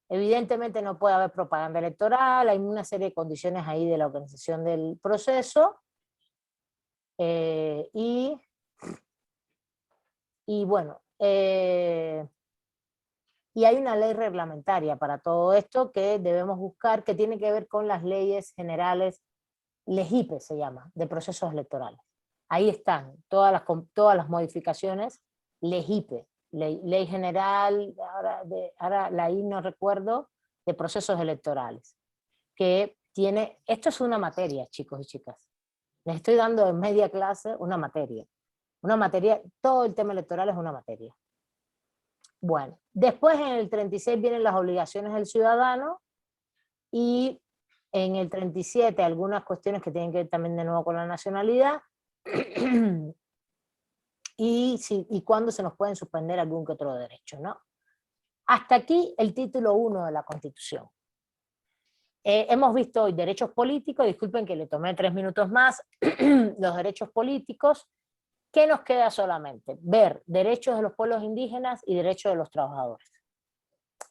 evidentemente no puede haber propaganda electoral, hay una serie de condiciones ahí de la organización del proceso, y bueno, y hay una ley reglamentaria para todo esto que debemos buscar, que tiene que ver con las leyes generales, LEGIPE se llama, de procesos electorales. Ahí están todas las modificaciones, LEGIPE, ley general, ahora la I no recuerdo, de procesos electorales, que tiene, esto es una materia, chicos y chicas. Les estoy dando en media clase una materia, todo el tema electoral es una materia. Bueno, después en el 36 vienen las obligaciones del ciudadano, Y en el 37 algunas cuestiones que tienen que ver también de nuevo con la nacionalidad. Y cuándo se nos pueden suspender algún que otro derecho, ¿no? Hasta aquí el título 1 de la Constitución. Hemos visto hoy derechos políticos, disculpen que le tomé 3 minutos más, los derechos políticos. ¿Qué nos queda solamente? Ver derechos de los pueblos indígenas y derechos de los trabajadores.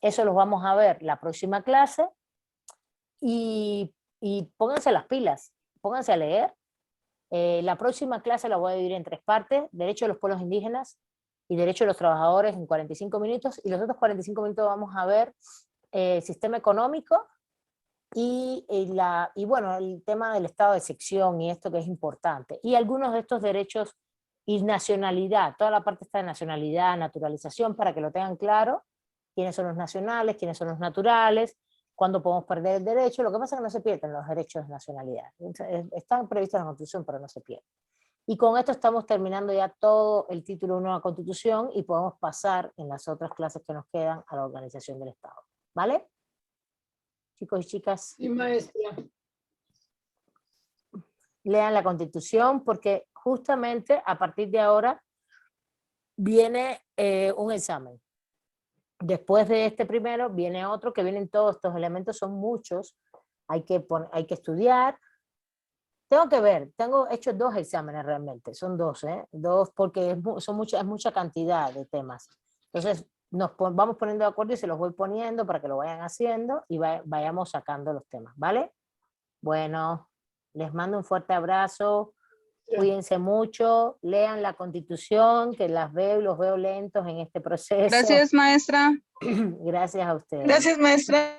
Eso los vamos a ver la próxima clase y pónganse las pilas, pónganse a leer. La próxima clase la voy a dividir en 3 partes, derechos de los pueblos indígenas y derechos de los trabajadores en 45 minutos, y los otros 45 minutos vamos a ver sistema económico y bueno, el tema del estado de sección y esto que es importante, y algunos de estos derechos y nacionalidad, toda la parte está de nacionalidad, naturalización, para que lo tengan claro, quiénes son los nacionales, quiénes son los naturales, cuándo podemos perder el derecho. Lo que pasa es que no se pierden los derechos de nacionalidad, están previstos en la Constitución, pero no se pierden. Y con esto estamos terminando ya todo el título 1 de la Constitución y podemos pasar en las otras clases que nos quedan a la organización del Estado. ¿Vale? Chicos y chicas. Sí, maestra. Lean la Constitución porque justamente a partir de ahora viene un examen. Después de este primero viene otro, que vienen todos estos elementos, son muchos, hay que estudiar. Tengo que ver, tengo hecho 2 exámenes realmente, son 2, 2 porque es mucha cantidad de temas. Entonces vamos poniendo de acuerdo y se los voy poniendo para que lo vayan haciendo y vayamos sacando los temas, ¿vale? Bueno, les mando un fuerte abrazo, cuídense mucho, lean la Constitución, que los veo lentos en este proceso. Gracias, maestra. Gracias a ustedes. Gracias, maestra.